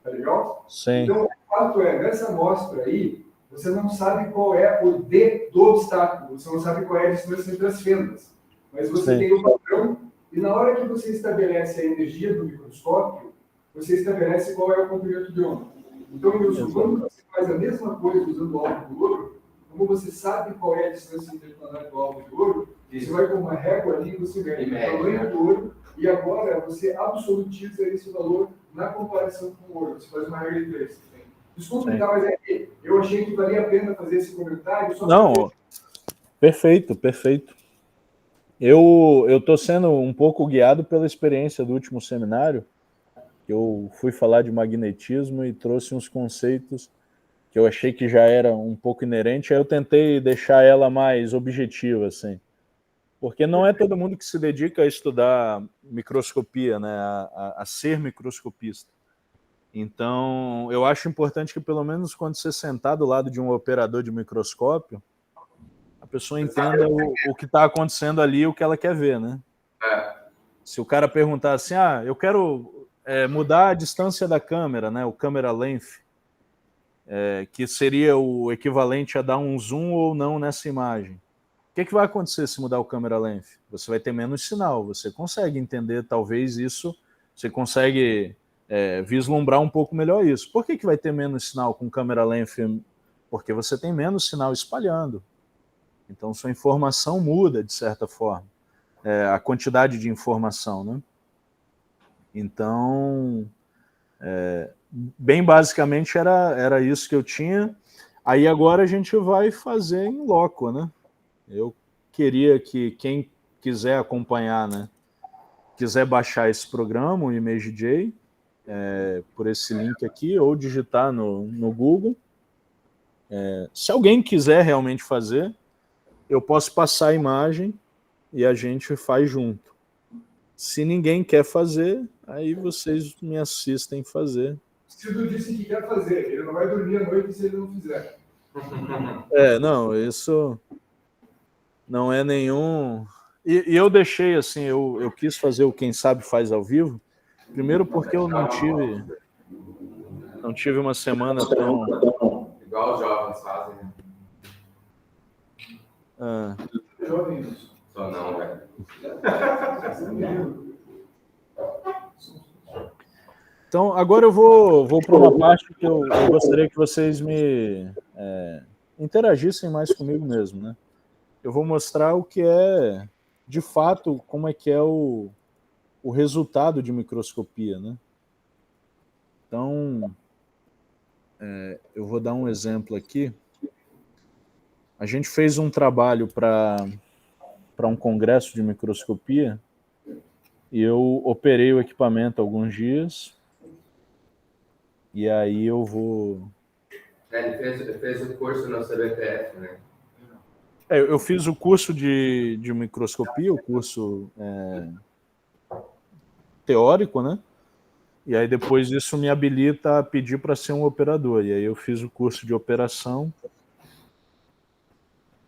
Tá legal? Sim. Então, o fato é, nessa amostra aí, você não sabe qual é o D do obstáculo, você não sabe qual é a distância entre as fendas. Mas você tem o padrão, e na hora que você estabelece a energia do microscópio, você estabelece qual é o comprimento de onda. Então, Wilson, quando você faz a mesma coisa usando o alvo de ouro, como você sabe qual é a distância interplanar do alvo de ouro, você vai com uma régua ali e você mede o tamanho do ouro, e agora você absolutiza esse valor na comparação com o ouro. Você faz uma regra de 3. Desculpa, mas é que eu achei que valia a pena fazer esse comentário. Não, perfeito, perfeito. Eu estou sendo um pouco guiado pela experiência do último seminário. Eu fui falar de magnetismo e trouxe uns conceitos que eu achei que já era um pouco inerente, aí eu tentei deixar ela mais objetiva, assim. Porque não é todo mundo que se dedica a estudar microscopia, né, a ser microscopista. Então, eu acho importante que, pelo menos quando você sentar do lado de um operador de microscópio, pessoa entenda o que está acontecendo ali, o que ela quer ver, né? Se o cara perguntar assim, eu quero mudar a distância da câmera, né? O camera length, que seria o equivalente a dar um zoom ou não nessa imagem. O que vai acontecer se mudar o camera length? Você vai ter menos sinal. Você consegue entender, talvez, isso. Você consegue vislumbrar um pouco melhor isso. Por que vai ter menos sinal com camera length? Porque você tem menos sinal espalhando. Então, sua informação muda, de certa forma. A quantidade de informação, né? Então, bem basicamente, era isso que eu tinha. Aí, agora, a gente vai fazer em loco, né? Eu queria que quem quiser acompanhar, né, quiser baixar esse programa, o ImageJ, por esse link aqui, ou digitar no Google. Se alguém quiser realmente fazer, eu posso passar a imagem e a gente faz junto. Se ninguém quer fazer, aí vocês me assistem fazer. O Cido disse que quer fazer, ele não vai dormir à noite se ele não fizer. Não, isso não é nenhum... E eu deixei assim, eu quis fazer o Quem Sabe Faz ao Vivo, primeiro porque eu não tive uma semana tão... Igual os jovens fazem, né? Jovens. Só não, velho. Então, agora eu vou para uma parte que eu gostaria que vocês me interagissem mais comigo mesmo, né? Eu vou mostrar o que é, de fato, como é que é o resultado de microscopia, né? Então, eu vou dar um exemplo aqui. A gente fez um trabalho para um congresso de microscopia e eu operei o equipamento alguns dias e aí eu vou... Ele fez o curso no CBPF, né? Eu fiz o curso de microscopia, o curso teórico, né? E aí depois isso me habilita a pedir para ser um operador. E aí eu fiz o curso de operação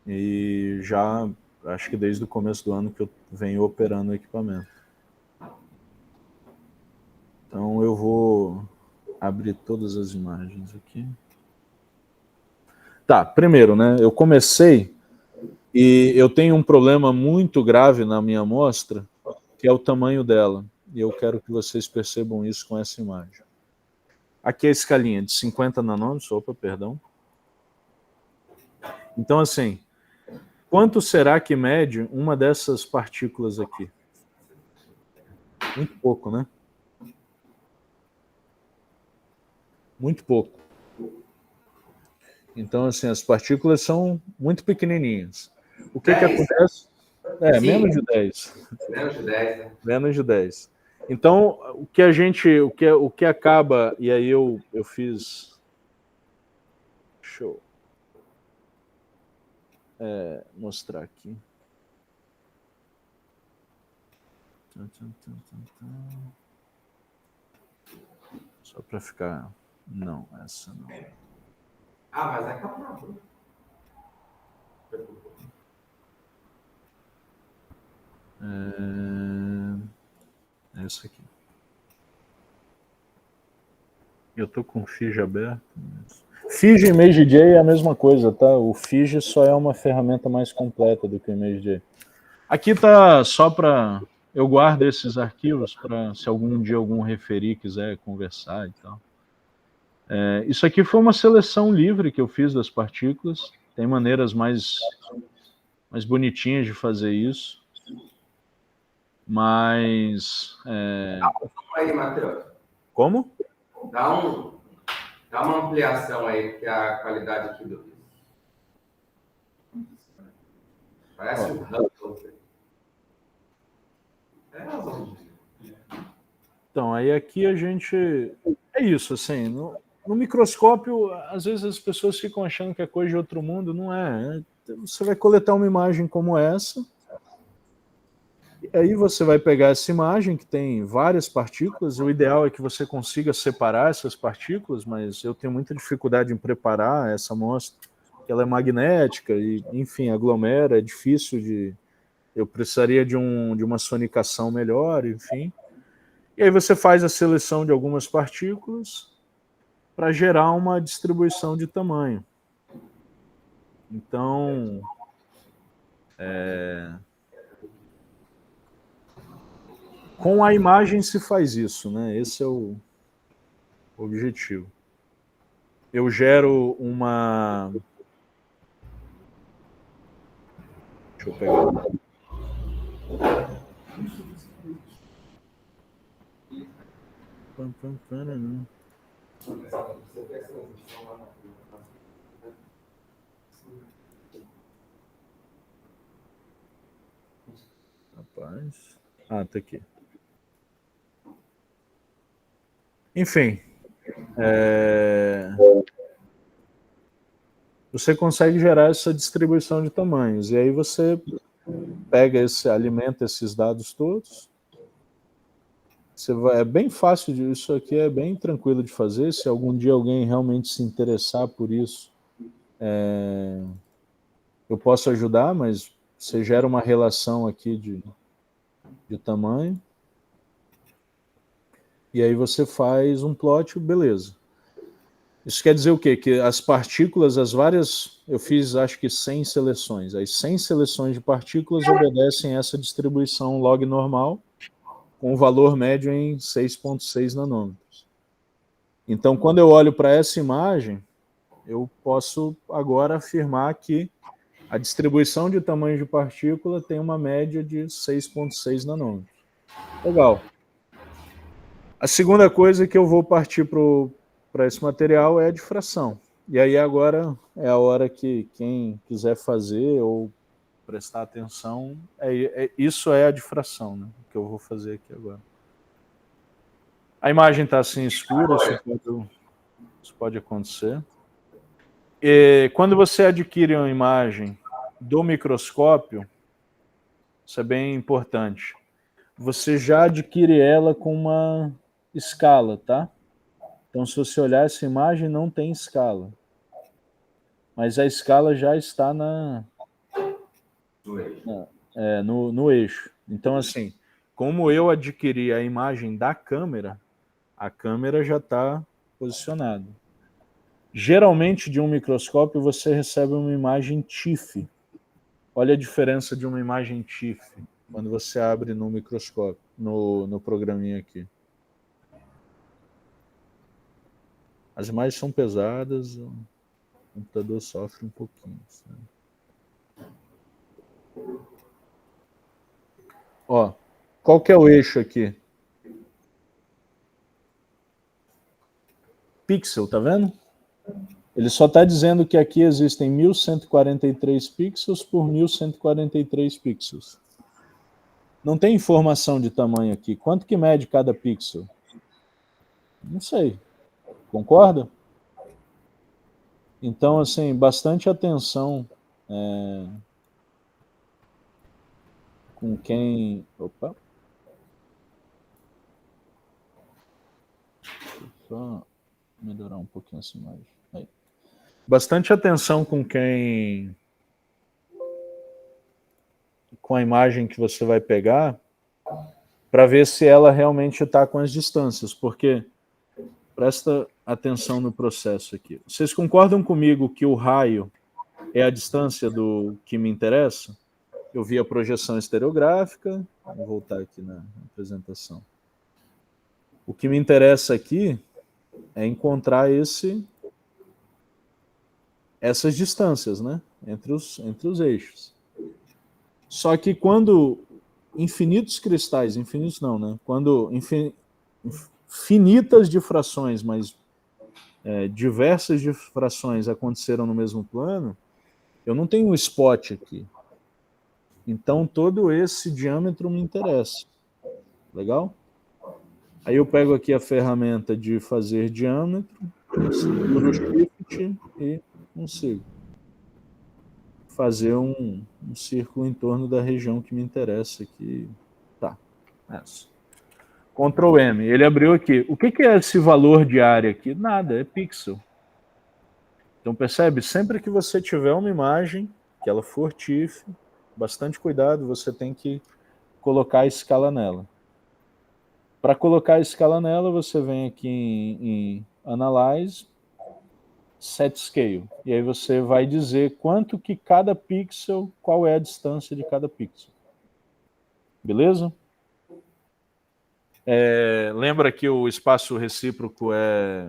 e já, acho que desde o começo do ano que eu venho operando o equipamento. Então eu vou abrir todas as imagens aqui. Tá, primeiro, né? Eu comecei e eu tenho um problema muito grave na minha amostra, que é o tamanho dela. E eu quero que vocês percebam isso com essa imagem. Aqui é a escalinha de 50 nanômetros, perdão. Então, assim, quanto será que mede uma dessas partículas aqui? Muito pouco, né? Muito pouco. Então, assim, as partículas são muito pequenininhas. O que acontece? Menos de 10. Menos de 10, né? Menos de 10. Então, o que acaba, e aí eu fiz... Deixa eu mostrar aqui. Só para ficar... Não, essa não. Mas acabou. É essa aqui. Eu tô com o Fiji aberto. Fiji e ImageJ é a mesma coisa, tá? O Fiji só é uma ferramenta mais completa do que o ImageJ. Aqui tá só para... Eu guardo esses arquivos para se algum dia algum referi quiser conversar e tal. Isso aqui foi uma seleção livre que eu fiz das partículas. Tem maneiras mais bonitinhas de fazer isso. Mas... Aí, Matheus. Como? Dá uma ampliação aí, porque a qualidade aqui do... Parece um Hubble. Então, aí aqui a gente... É isso, assim, no microscópio, às vezes as pessoas ficam achando que é coisa de outro mundo, não é. Você vai coletar uma imagem como essa, e aí você vai pegar essa imagem que tem várias partículas, o ideal é que você consiga separar essas partículas, mas eu tenho muita dificuldade em preparar essa amostra que ela é magnética e, enfim, aglomera, é difícil de... Eu precisaria de uma sonicação melhor, enfim. E aí você faz a seleção de algumas partículas para gerar uma distribuição de tamanho. Então, com a imagem se faz isso, né? Esse é o objetivo. Eu gero uma... Deixa eu pegar. Rapaz. Ah, tá aqui. Enfim. Você consegue gerar essa distribuição de tamanhos. E aí você pega alimenta esses dados todos. É bem fácil, isso aqui é bem tranquilo de fazer. Se algum dia alguém realmente se interessar por isso, eu posso ajudar, mas você gera uma relação aqui de tamanho. E aí você faz um plot, beleza. Isso quer dizer o quê? Que as partículas, as várias... Eu fiz, acho que 100 seleções. As 100 seleções de partículas obedecem a essa distribuição log normal, com o valor médio em 6,6 nanômetros. Então, quando eu olho para essa imagem, eu posso agora afirmar que a distribuição de tamanho de partícula tem uma média de 6,6 nanômetros. Legal. A segunda coisa que eu vou partir para esse material é a difração. E aí agora é a hora que quem quiser fazer ou prestar atenção, isso é a difração, né, que eu vou fazer aqui agora. A imagem está assim escura, isso pode acontecer. E quando você adquire uma imagem do microscópio, isso é bem importante, você já adquire ela com uma escala, tá? Então, se você olhar essa imagem, não tem escala. Mas a escala já está no eixo. Então, assim, como eu adquiri a imagem da câmera, a câmera já está posicionada. Geralmente, de um microscópio, você recebe uma imagem TIFF. Olha a diferença de uma imagem TIFF quando você abre no microscópio, no programinha aqui. As imagens são pesadas, o computador sofre um pouquinho. Sabe? Ó, qual que é o eixo aqui? Pixel, tá vendo? Ele só está dizendo que aqui existem 1143 pixels por 1143 pixels. Não tem informação de tamanho aqui. Quanto que mede cada pixel? Não sei. Concorda? Então, assim, bastante atenção com quem... Opa. Deixa eu só melhorar um pouquinho essa imagem. Aí. Bastante atenção com quem... com a imagem que você vai pegar, para ver se ela realmente está com as distâncias, porque presta atenção no processo aqui. Vocês concordam comigo que o raio é a distância do que me interessa? Eu vi a projeção estereográfica, vou voltar aqui na apresentação. O que me interessa aqui é encontrar essas distâncias, né, entre os eixos. Só que quando infinitos cristais, infinitos não, né? Quando finitas difrações, mas diversas difrações aconteceram no mesmo plano, eu não tenho um spot aqui. Então todo esse diâmetro me interessa. Legal? Aí eu pego aqui a ferramenta de fazer diâmetro, seguro o shift e consigo fazer um círculo em torno da região que me interessa aqui. Tá, essa. Ctrl M, ele abriu aqui. O que é esse valor de área aqui? Nada, é pixel. Então percebe, sempre que você tiver uma imagem, que ela for TIFF, bastante cuidado, você tem que colocar a escala nela. Para colocar a escala nela, você vem aqui em Analyze, Set Scale. E aí você vai dizer quanto que cada pixel, qual é a distância de cada pixel. Beleza? Lembra que o espaço recíproco é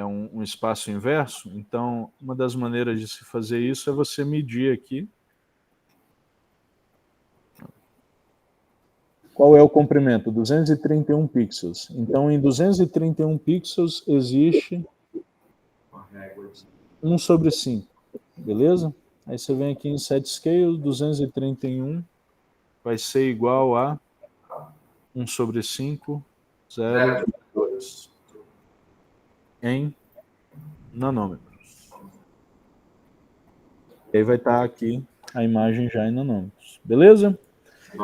um espaço inverso? Então, uma das maneiras de se fazer isso é você medir aqui qual é o comprimento, 231 pixels. Então, em 231 pixels existe 1/5, beleza? Aí você vem aqui em Set Scale, 231 vai ser igual a 1/5, 0,2 em nanômetros. E aí vai estar aqui a imagem já em nanômetros, beleza?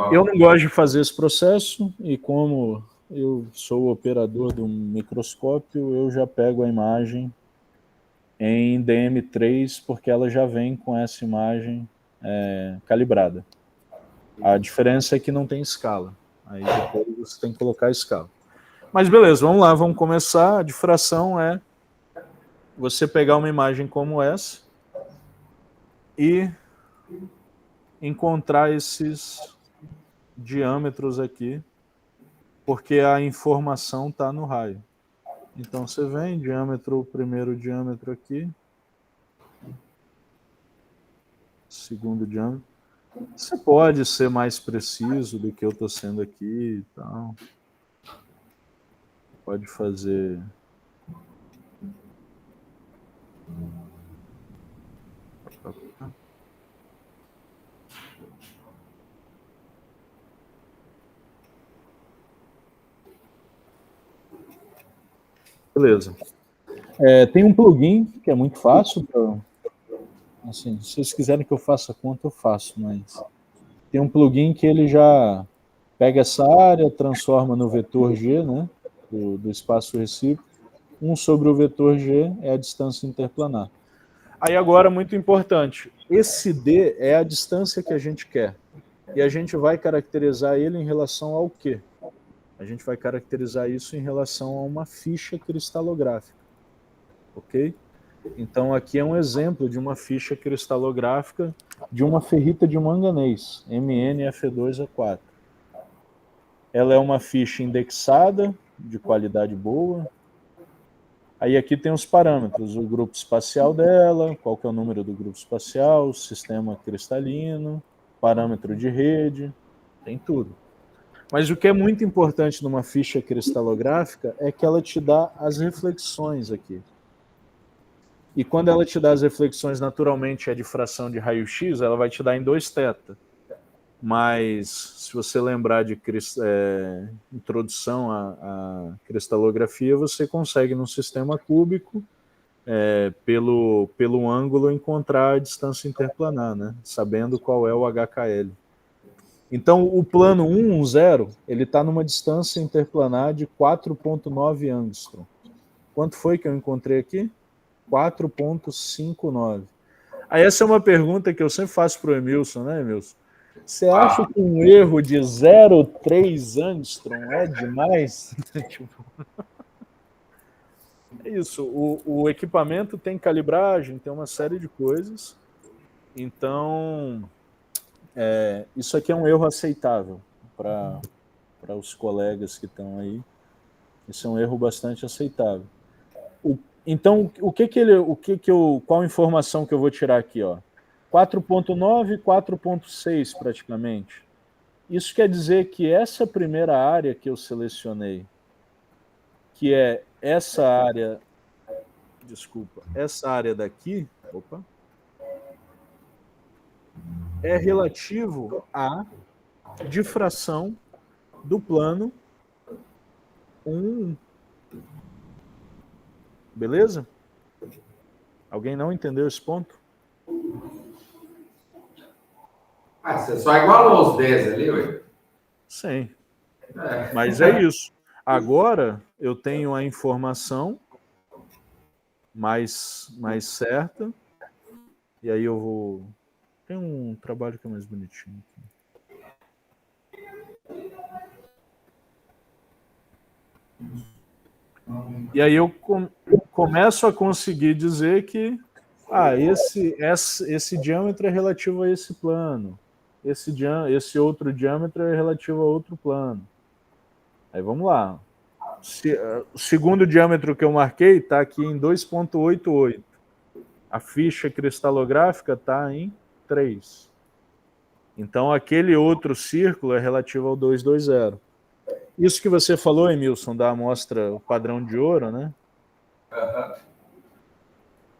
Eu não gosto de fazer esse processo, e como eu sou o operador de um microscópio, eu já pego a imagem em DM3, porque ela já vem com essa imagem calibrada. A diferença é que não tem escala. Aí depois você tem que colocar a escala. Mas beleza, vamos lá, vamos começar. A difração é você pegar uma imagem como essa e encontrar esses diâmetros aqui, porque a informação está no raio. Então você vem, diâmetro, primeiro diâmetro aqui, segundo diâmetro. Você pode ser mais preciso do que eu estou sendo aqui e tal. Pode fazer... Beleza. Tem um plugin que é muito fácil. Assim, se vocês quiserem que eu faça conta, eu faço, mas tem um plugin que ele já pega essa área, transforma no vetor G, né, do espaço recíproco. 1 sobre o vetor G é a distância interplanar. Aí agora, muito importante, esse D é a distância que a gente quer. E a gente vai caracterizar ele em relação ao quê? A gente vai caracterizar isso em relação a uma ficha cristalográfica. Ok? Então aqui é um exemplo de uma ficha cristalográfica de uma ferrita de manganês, MnF2E4. Ela é uma ficha indexada, de qualidade boa. Aí aqui tem os parâmetros, o grupo espacial dela, qual que é o número do grupo espacial, o sistema cristalino, parâmetro de rede, tem tudo. Mas o que é muito importante numa ficha cristalográfica é que ela te dá as reflexões aqui. E quando ela te dá as reflexões, naturalmente, a difração de raio-x, ela vai te dar em 2θ. Mas, se você lembrar de introdução à cristalografia, você consegue, num sistema cúbico, pelo ângulo, encontrar a distância interplanar, né? Sabendo qual é o HKL. Então, o plano 110, ele está numa distância interplanar de 4,9 angstrom. Quanto foi que eu encontrei aqui? 4,59. Aí essa é uma pergunta que eu sempre faço para o Emilson, né, Emilson? Você acha que um erro de 0,3 angstrom é demais? É isso, o equipamento tem calibragem, tem uma série de coisas. Então... isso aqui é um erro aceitável para os colegas que estão aí. Isso é um erro bastante aceitável. Então, qual informação que eu vou tirar aqui? 4,9 e 4,6 praticamente. Isso quer dizer que essa primeira área que eu selecionei, que é essa área, essa área daqui, é relativo à difração do plano 1. Beleza? Alguém não entendeu esse ponto? Você só igualou os 10 ali, ué? Sim. Mas é isso. Agora eu tenho a informação mais certa. E aí eu vou... Tem um trabalho que é mais bonitinho aqui. E aí eu começo a conseguir dizer que esse diâmetro é relativo a esse plano. Esse outro diâmetro é relativo a outro plano. Aí vamos lá. O segundo diâmetro que eu marquei está aqui em 2,88. A ficha cristalográfica está em 3. Então, aquele outro círculo é relativo ao 220. Isso que você falou, Emilson, da amostra padrão de ouro, né?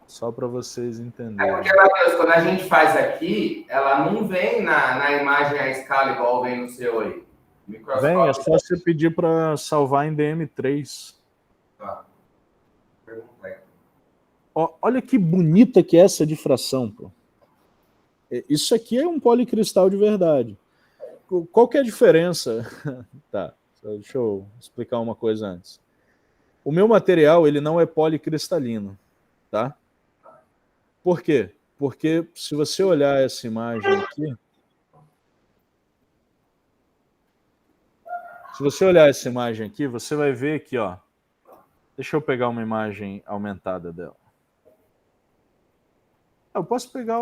Só para vocês entenderem. É porque, Matheus, quando a gente faz aqui, ela não vem na imagem à escala igual vem no seu aí. Vem, é só você pedir para salvar em DM3. Tá. Olha que bonita que é essa difração, pô. Isso aqui é um policristal de verdade. Qual que é a diferença? Tá, deixa eu explicar uma coisa antes. O meu material, ele não é policristalino, tá? Por quê? Porque se você olhar essa imagem aqui, você vai ver aqui, ó. Deixa eu pegar uma imagem aumentada dela. Eu posso pegar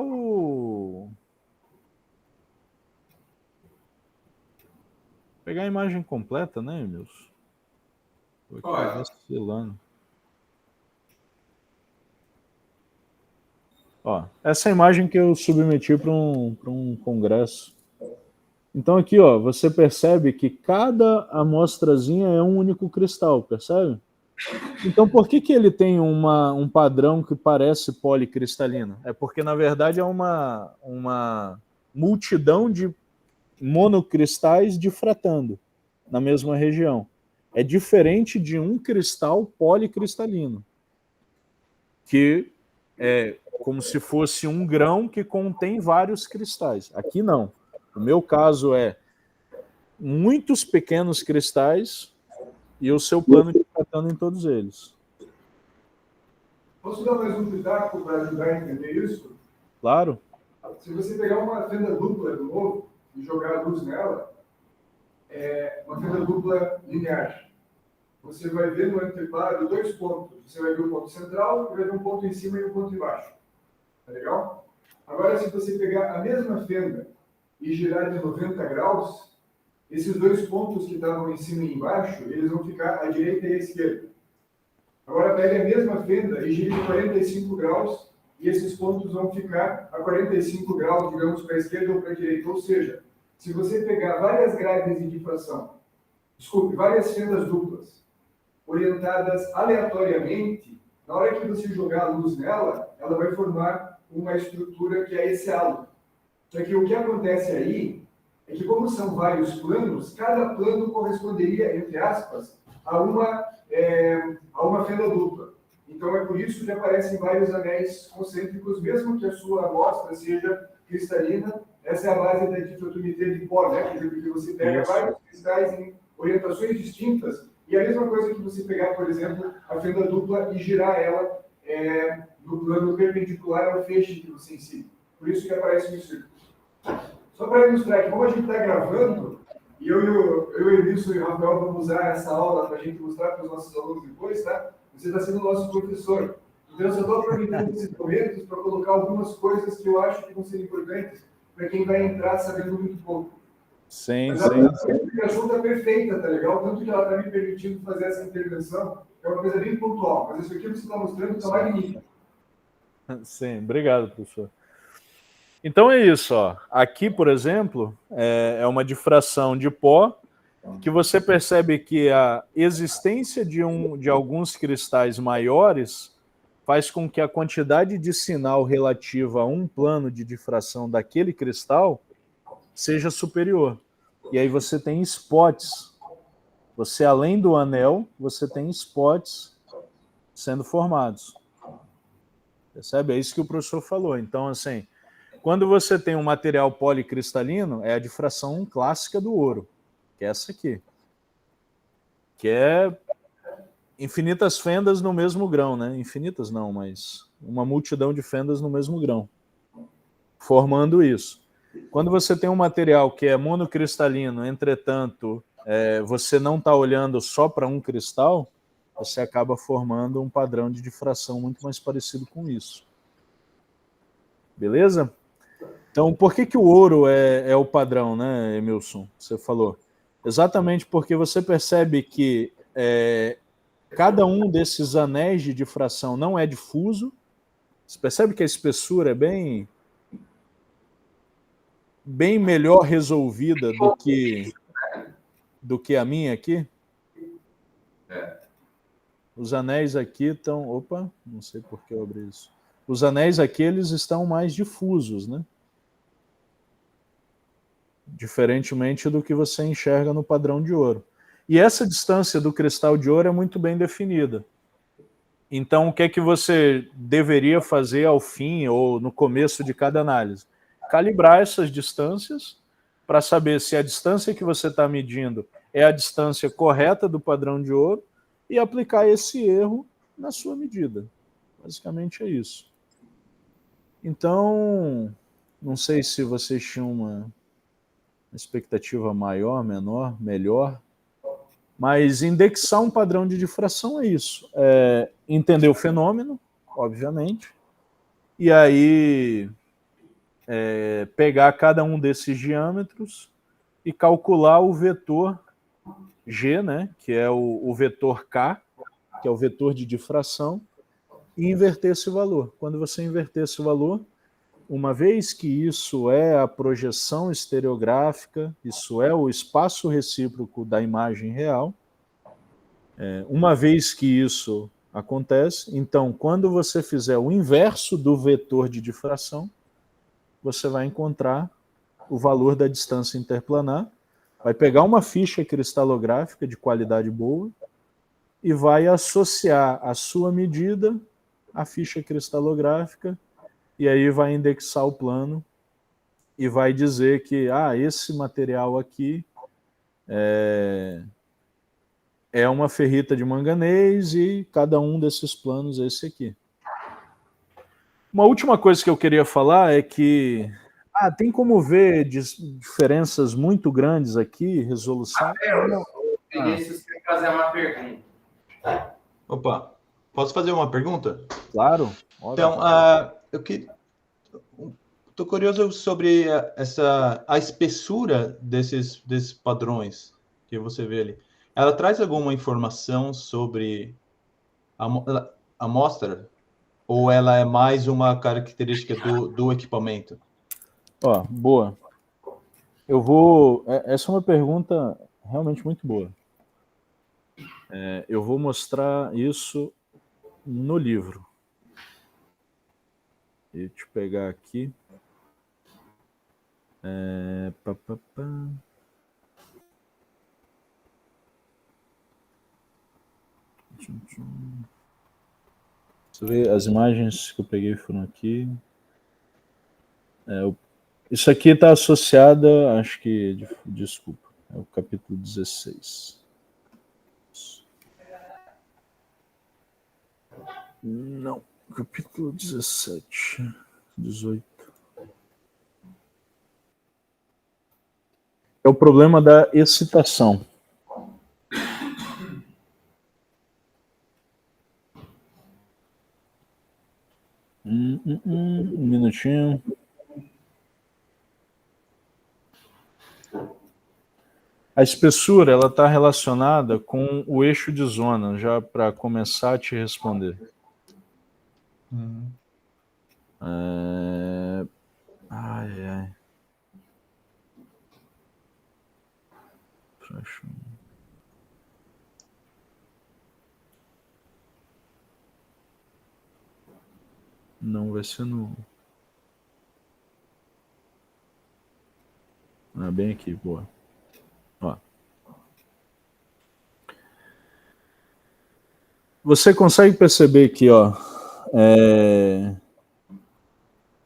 pegar a imagem completa, né, Emilson? Estou aqui vacilando. Ó, essa é a imagem que eu submeti para um congresso. Então aqui, ó, você percebe que cada amostrazinha é um único cristal, percebe? Então por que ele tem um padrão que parece policristalino? É porque, na verdade, é uma multidão de monocristais difratando na mesma região. É diferente de um cristal policristalino, que é como se fosse um grão que contém vários cristais. Aqui não. O meu caso é muitos pequenos cristais e o seu plano difratando em todos eles. Posso dar mais um pitaco para ajudar a entender isso? Claro. Se você pegar uma fenda dupla de novo e jogar a luz nela, é uma fenda dupla linear. Você vai ver no anteparo 2 pontos. Você vai ver o ponto central e vai ver um ponto em cima e um ponto embaixo. Tá legal? Agora, se você pegar a mesma fenda e girar de 90 graus, esses 2 pontos que estavam em cima e embaixo, eles vão ficar à direita e à esquerda. Agora, pegue a mesma fenda e gire de 45 graus, e esses pontos vão ficar a 45 graus, digamos, para a esquerda ou para a direita. Ou seja, se você pegar várias grades de difração, várias fendas duplas, orientadas aleatoriamente, na hora que você jogar a luz nela, ela vai formar uma estrutura que é esse halo. Só que o que acontece aí é que, como são vários planos, cada plano corresponderia, entre aspas, a uma fenda dupla. Então, é por isso que aparecem vários anéis concêntricos, mesmo que a sua amostra seja cristalina. Essa é a base da difratometria de pó, né? Quer dizer, porque você pega vários cristais em orientações distintas, e a mesma coisa que você pegar, por exemplo, a fenda dupla e girar ela no plano perpendicular ao feixe que você ensina. Por isso que aparece no círculo. Só para ilustrar que, como a gente está gravando, e eu, Emilson e o Rafael vamos usar essa aula para a gente mostrar para os nossos alunos depois, tá? Você está sendo o nosso professor. Então, eu só estou aproveitando esses momentos para colocar algumas coisas que eu acho que vão ser importantes para quem vai entrar sabendo muito pouco. Sim, Mas sim. a explicação está perfeita, tá legal? Tanto que ela está me permitindo fazer essa intervenção, é uma coisa bem pontual. Mas isso aqui que você está mostrando está magnífico. Sim, obrigado, professor. Então é isso, ó. Aqui, por exemplo, é uma difração de pó, que você percebe que a existência de alguns cristais maiores faz com que a quantidade de sinal relativa a um plano de difração daquele cristal seja superior. E aí você tem spots. Você, além do anel, você tem spots sendo formados. Percebe? É isso que o professor falou. Então, assim, quando você tem um material policristalino, é a difração clássica do ouro, que é essa aqui. Que é infinitas fendas no mesmo grão, né? Infinitas não, mas uma multidão de fendas no mesmo grão, formando isso. Quando você tem um material que é monocristalino, entretanto, você não está olhando só para um cristal, você acaba formando um padrão de difração muito mais parecido com isso. Beleza? Então, por que o ouro é o padrão, né, Emilson? Você falou. Exatamente porque você percebe que cada um desses anéis de difração não é difuso. Você percebe que a espessura é bem melhor resolvida do que a minha aqui. Os anéis aqui estão... Opa, não sei por que eu abri isso. Os anéis aqui, eles estão mais difusos, né? Diferentemente do que você enxerga no padrão de ouro. E essa distância do cristal de ouro é muito bem definida. Então, o que é que você deveria fazer ao fim ou no começo de cada análise? Calibrar essas distâncias para saber se a distância que você está medindo é a distância correta do padrão de ouro e aplicar esse erro na sua medida. Basicamente é isso. Então, não sei se vocês tinham uma expectativa maior, menor, melhor, mas indexar um padrão de difração é isso. Entender o fenômeno, obviamente, e aí pegar cada um desses diâmetros e calcular o vetor G, né, que é o vetor K, que é o vetor de difração, e inverter esse valor. Quando você inverter esse valor, uma vez que isso é a projeção estereográfica, isso é o espaço recíproco da imagem real, uma vez que isso acontece, então, quando você fizer o inverso do vetor de difração, você vai encontrar o valor da distância interplanar, vai pegar uma ficha cristalográfica de qualidade boa e vai associar a sua medida à ficha cristalográfica, e aí vai indexar o plano e vai dizer que esse material aqui é uma ferrita de manganês e cada um desses planos é esse aqui. Uma última coisa que eu queria falar é que tem como ver diferenças muito grandes aqui, resolução. Vinícius quer fazer uma pergunta. Opa, posso fazer uma pergunta? Claro. Então, eu estou curioso sobre a espessura desses padrões que você vê ali. Ela traz alguma informação sobre a amostra? Ou ela é mais uma característica do equipamento? Boa. Essa é uma pergunta realmente muito boa. Eu vou mostrar isso no livro. Deixa eu pegar aqui. Você vê, as imagens que eu peguei foram aqui. Isso aqui está associado, acho que, desculpa, é o capítulo 16. Não, capítulo 17, 18. É o problema da excitação. Um minutinho. A espessura ela está relacionada com o eixo de zona, já para começar a te responder. Ai. Não vai ser no... bem aqui, boa. Você consegue perceber que,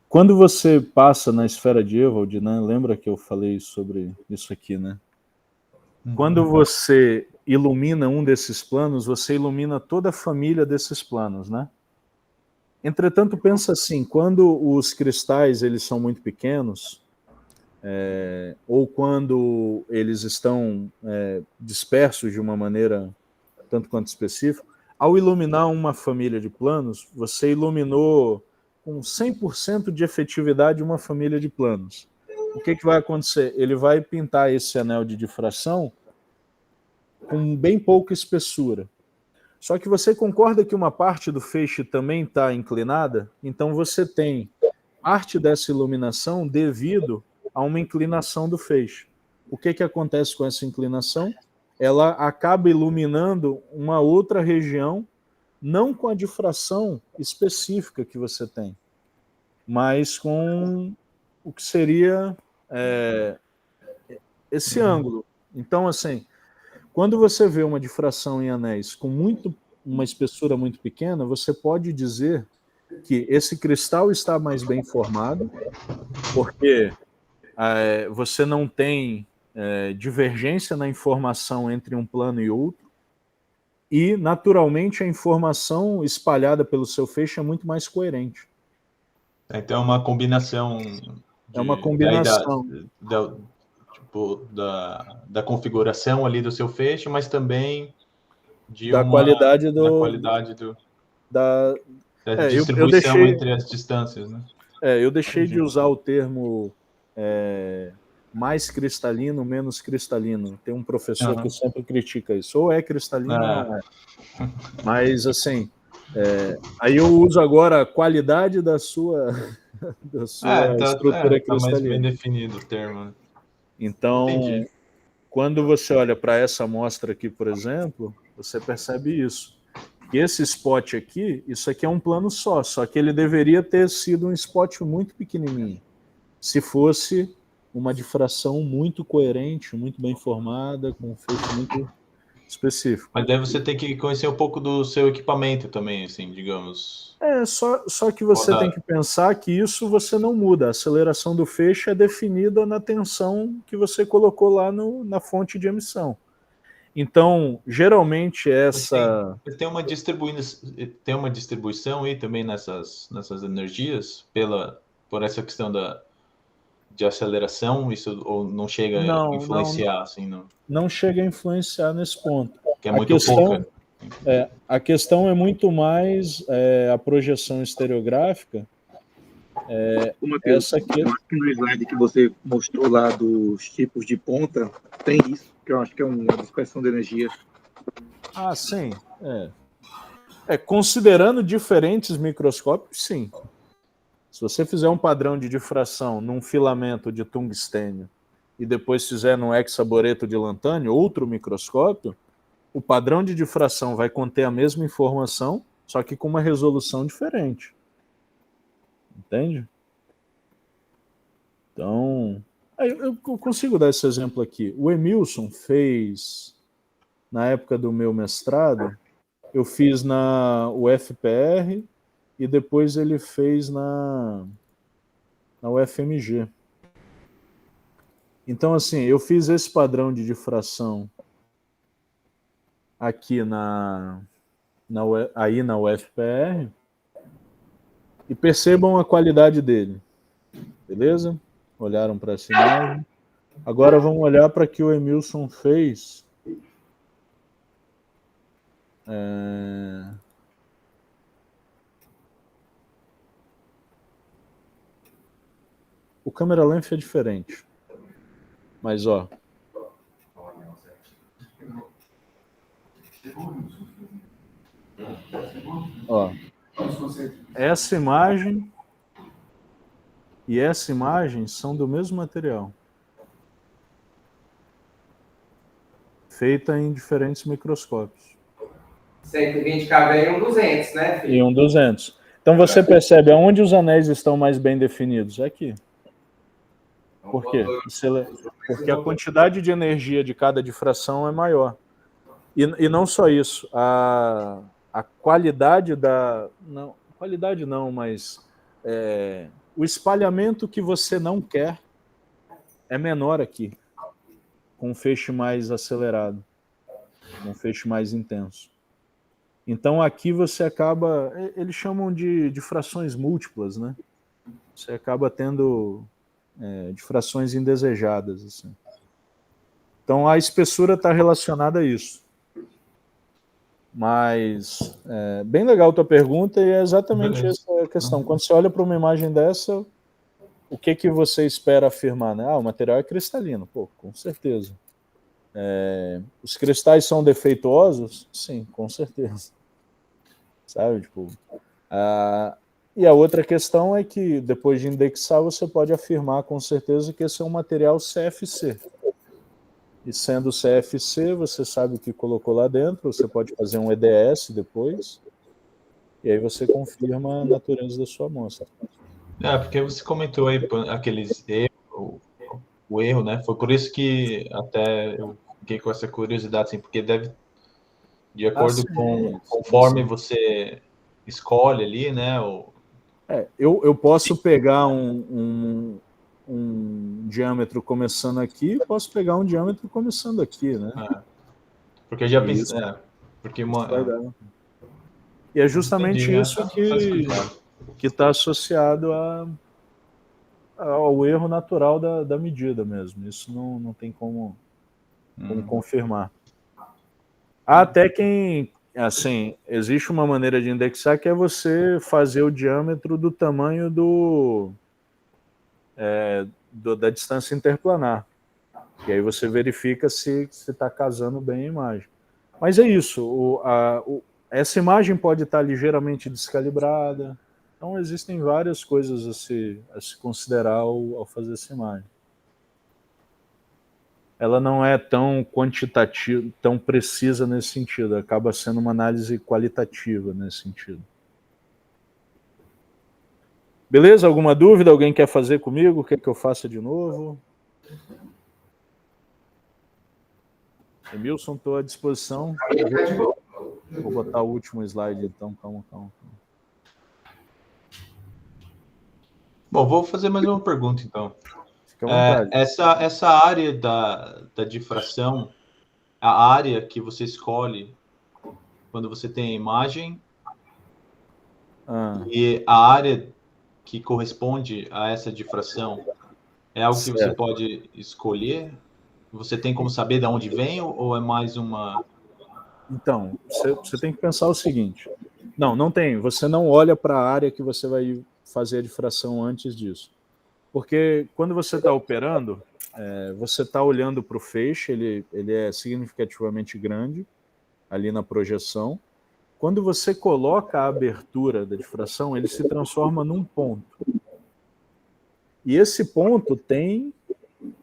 quando você passa na esfera de Ewald, né, lembra que eu falei sobre isso aqui, né? Quando você ilumina um desses planos, você ilumina toda a família desses planos, né? Entretanto, pensa assim, quando os cristais eles são muito pequenos, ou quando eles estão dispersos de uma maneira tanto quanto específica, ao iluminar uma família de planos, você iluminou com 100% de efetividade uma família de planos. O que vai acontecer? Ele vai pintar esse anel de difração com bem pouca espessura. Só que você concorda que uma parte do feixe também está inclinada? Então você tem parte dessa iluminação devido a uma inclinação do feixe. O que acontece com essa inclinação? Ela acaba iluminando uma outra região, não com a difração específica que você tem, mas com o que seria esse ângulo. Então, assim, quando você vê uma difração em anéis com uma espessura muito pequena, você pode dizer que esse cristal está mais bem formado, porque você não tem divergência na informação entre um plano e outro, e, naturalmente, a informação espalhada pelo seu feixe é muito mais coerente. Então é uma combinação. É uma combinação. Da configuração ali do seu feixe, mas também da qualidade da distribuição entre as distâncias, né? Eu deixei de usar o termo mais cristalino, menos cristalino. Tem um professor que sempre critica isso. Ou é cristalino ou não é. Mas, assim, aí eu uso agora a qualidade da sua estrutura cristalina. Está mais bem definido o termo. Então, entendi. Quando você olha para essa amostra aqui, por exemplo, você percebe isso. E esse spot aqui, isso aqui é um plano só que ele deveria ter sido um spot muito pequenininho, se fosse uma difração muito coerente, muito bem formada, com um feixe muito específico. Mas daí você tem que conhecer um pouco do seu equipamento também, assim, digamos. Só que você tem que pensar que isso você não muda. A aceleração do feixe é definida na tensão que você colocou lá na fonte de emissão. Então, geralmente essa... Tem uma distribuição aí também nessas energias, por essa questão de aceleração, isso ou não chega a influenciar? Não chega a influenciar nesse ponto. Que é muito pouca. A questão é muito mais a projeção estereográfica. Essa aqui... No slide que você mostrou lá dos tipos de ponta, tem isso, que eu acho que é uma dispersão de energia. Ah, sim. Considerando diferentes microscópios, sim. Se você fizer um padrão de difração num filamento de tungstênio e depois fizer num hexaboreto de lantânio, outro microscópio, o padrão de difração vai conter a mesma informação, só que com uma resolução diferente. Entende? Então, eu consigo dar esse exemplo aqui. O Emilson fez, na época do meu mestrado, eu fiz na UFPR e depois ele fez na UFMG. Então, assim, eu fiz esse padrão de difração aqui aí na UFPR e percebam a qualidade dele. Beleza? Olharam para essa imagem. Agora vamos olhar para o que o Emilson fez. O câmera length é diferente. Mas, ó. Essa imagem e essa imagem são do mesmo material. Feita em diferentes microscópios. 120 cabe em um 200, né, filho? E um 200. Então você percebe aonde os anéis estão mais bem definidos? É aqui. Por quê? Porque a quantidade de energia de cada difração é maior. E não só isso, a qualidade da... Não, qualidade não, mas o espalhamento que você não quer é menor aqui, com um feixe mais acelerado. num feixe mais intenso. Então aqui você acaba, eles chamam de difrações múltiplas, né? Você acaba tendo difrações indesejadas, assim. Então a espessura está relacionada a isso. Mas bem legal a tua pergunta, e é exatamente essa a questão. Quando você olha para uma imagem dessa, o que você espera afirmar, né? O material é cristalino. Pô, com certeza. Os cristais são defeituosos? Sim, com certeza. Sabe, tipo... E a outra questão é que, depois de indexar, você pode afirmar com certeza que esse é um material CFC. E sendo CFC, você sabe o que colocou lá dentro, você pode fazer um EDS depois, e aí você confirma a natureza da sua amostra. Porque você comentou aí aqueles erros, o erro, né? Foi por isso que até eu fiquei com essa curiosidade, assim, porque deve, de acordo conforme você escolhe ali, né? Eu posso pegar um diâmetro começando aqui, posso pegar um diâmetro começando aqui, né? Porque eu já pensei... E é justamente Entendi, isso que está associado ao erro natural da medida mesmo. Isso não tem como confirmar. Há até quem... Assim, existe uma maneira de indexar que é você fazer o diâmetro do tamanho da distância interplanar. E aí você verifica se está casando bem a imagem. Mas é isso. Essa imagem pode estar ligeiramente descalibrada. Então existem várias coisas a se considerar ao fazer essa imagem. Ela não é tão quantitativa, tão precisa nesse sentido. Acaba sendo uma análise qualitativa nesse sentido. Beleza? Alguma dúvida? Alguém quer fazer comigo? Quer que eu faça de novo? Emilson, estou à disposição. Vou botar o último slide, então. Calma. Bom, vou fazer mais uma pergunta, então. Fica à vontade. Essa área da difração, a área que você escolhe quando você tem a imagem, e a área que corresponde a essa difração, é algo que você pode escolher? Você tem como saber de onde vem, ou é mais uma... Então, você tem que pensar o seguinte. Não tem. Você não olha para a área que você vai fazer a difração antes disso. Porque quando você está operando, você está olhando para o feixe, ele é significativamente grande ali na projeção. Quando você coloca a abertura da difração, ele se transforma num ponto. E esse ponto tem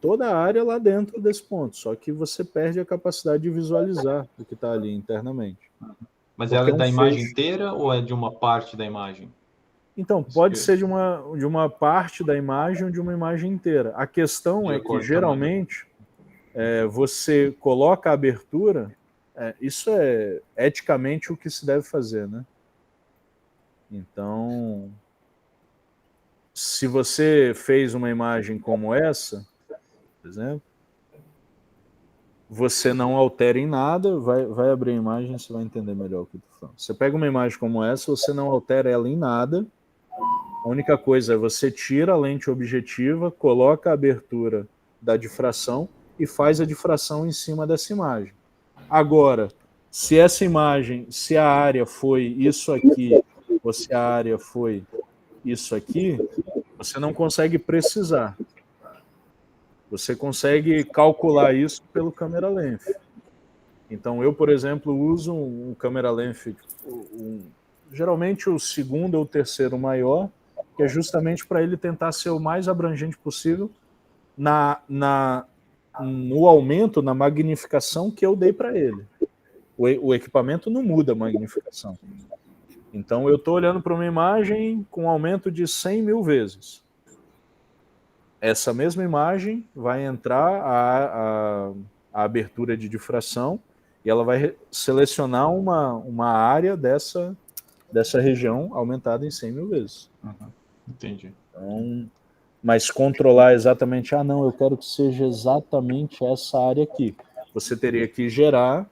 toda a área lá dentro desse ponto, só que você perde a capacidade de visualizar o que está ali internamente. Mas ela é da imagem inteira ou é de uma parte da imagem? Então, pode ser de uma parte da imagem ou de uma imagem inteira. A questão é que, geralmente, você coloca a abertura, isso é eticamente o que se deve fazer, né? Então, se você fez uma imagem como essa, por exemplo, você não altera em nada, vai abrir a imagem e você vai entender melhor o que eu estou falando. Você pega uma imagem como essa, você não altera ela em nada, a única coisa é você tira a lente objetiva, coloca a abertura da difração e faz a difração em cima dessa imagem. Agora, se essa imagem, se a área foi isso aqui, ou se a área foi isso aqui, você não consegue precisar. Você consegue calcular isso pelo camera length. Então, eu, por exemplo, uso um camera length, geralmente o segundo ou o terceiro maior, que é justamente para ele tentar ser o mais abrangente possível no aumento, na magnificação que eu dei para ele. O equipamento não muda a magnificação. Então, eu estou olhando para uma imagem com um aumento de 100 mil vezes. Essa mesma imagem vai entrar a abertura de difração e ela vai selecionar uma área dessa região aumentada em 100 mil vezes. Entendi. Então, mas controlar exatamente, não, eu quero que seja exatamente essa área aqui. Você teria que gerar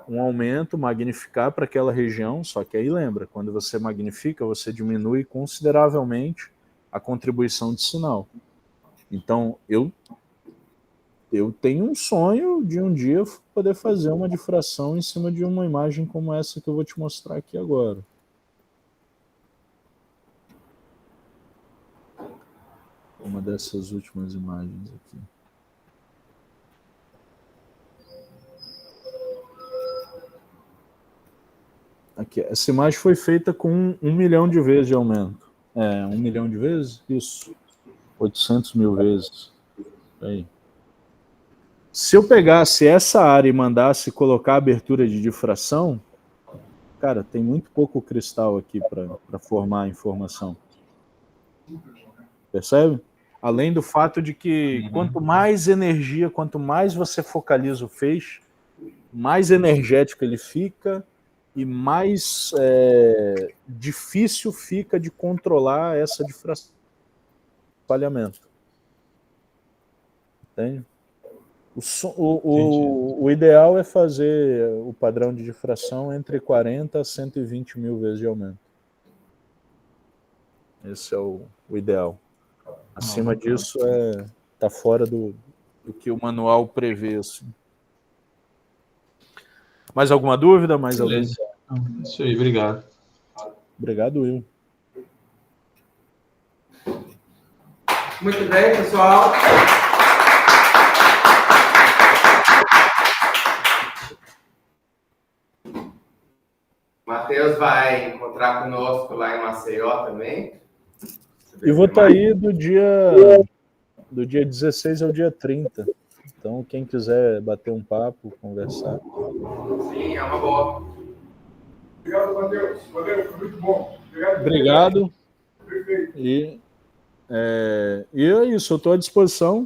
um aumento, magnificar para aquela região, só que aí lembra, quando você magnifica, você diminui consideravelmente a contribuição de sinal. Então, eu tenho um sonho de um dia poder fazer uma difração em cima de uma imagem como essa que eu vou te mostrar aqui agora. Uma dessas últimas imagens aqui. Aqui, essa imagem foi feita com 1 milhão de vezes de aumento. 1 milhão de vezes? Isso. 800 mil vezes. Aí. Se eu pegasse essa área e mandasse colocar abertura de difração, cara, tem muito pouco cristal aqui para formar a informação. Percebe? Além do fato de que quanto mais energia, quanto mais você focaliza o feixe, mais energético ele fica e mais difícil fica de controlar essa difração, espalhamento. Entende? O ideal é fazer o padrão de difração entre 40 a 120 mil vezes de aumento. Esse é o ideal. Acima disso, tá fora do que o manual prevê. Assim. Mais alguma dúvida? Mais alguém? Isso aí, obrigado. Obrigado, Will. Muito bem, pessoal. Matheus vai encontrar conosco lá em Maceió também. E vou estar aí do dia 16 ao dia 30. Então, quem quiser bater um papo, conversar. Sim, é uma boa. Obrigado, Matheus. Valeu, foi muito bom. Obrigado. Perfeito. E é isso, eu estou à disposição.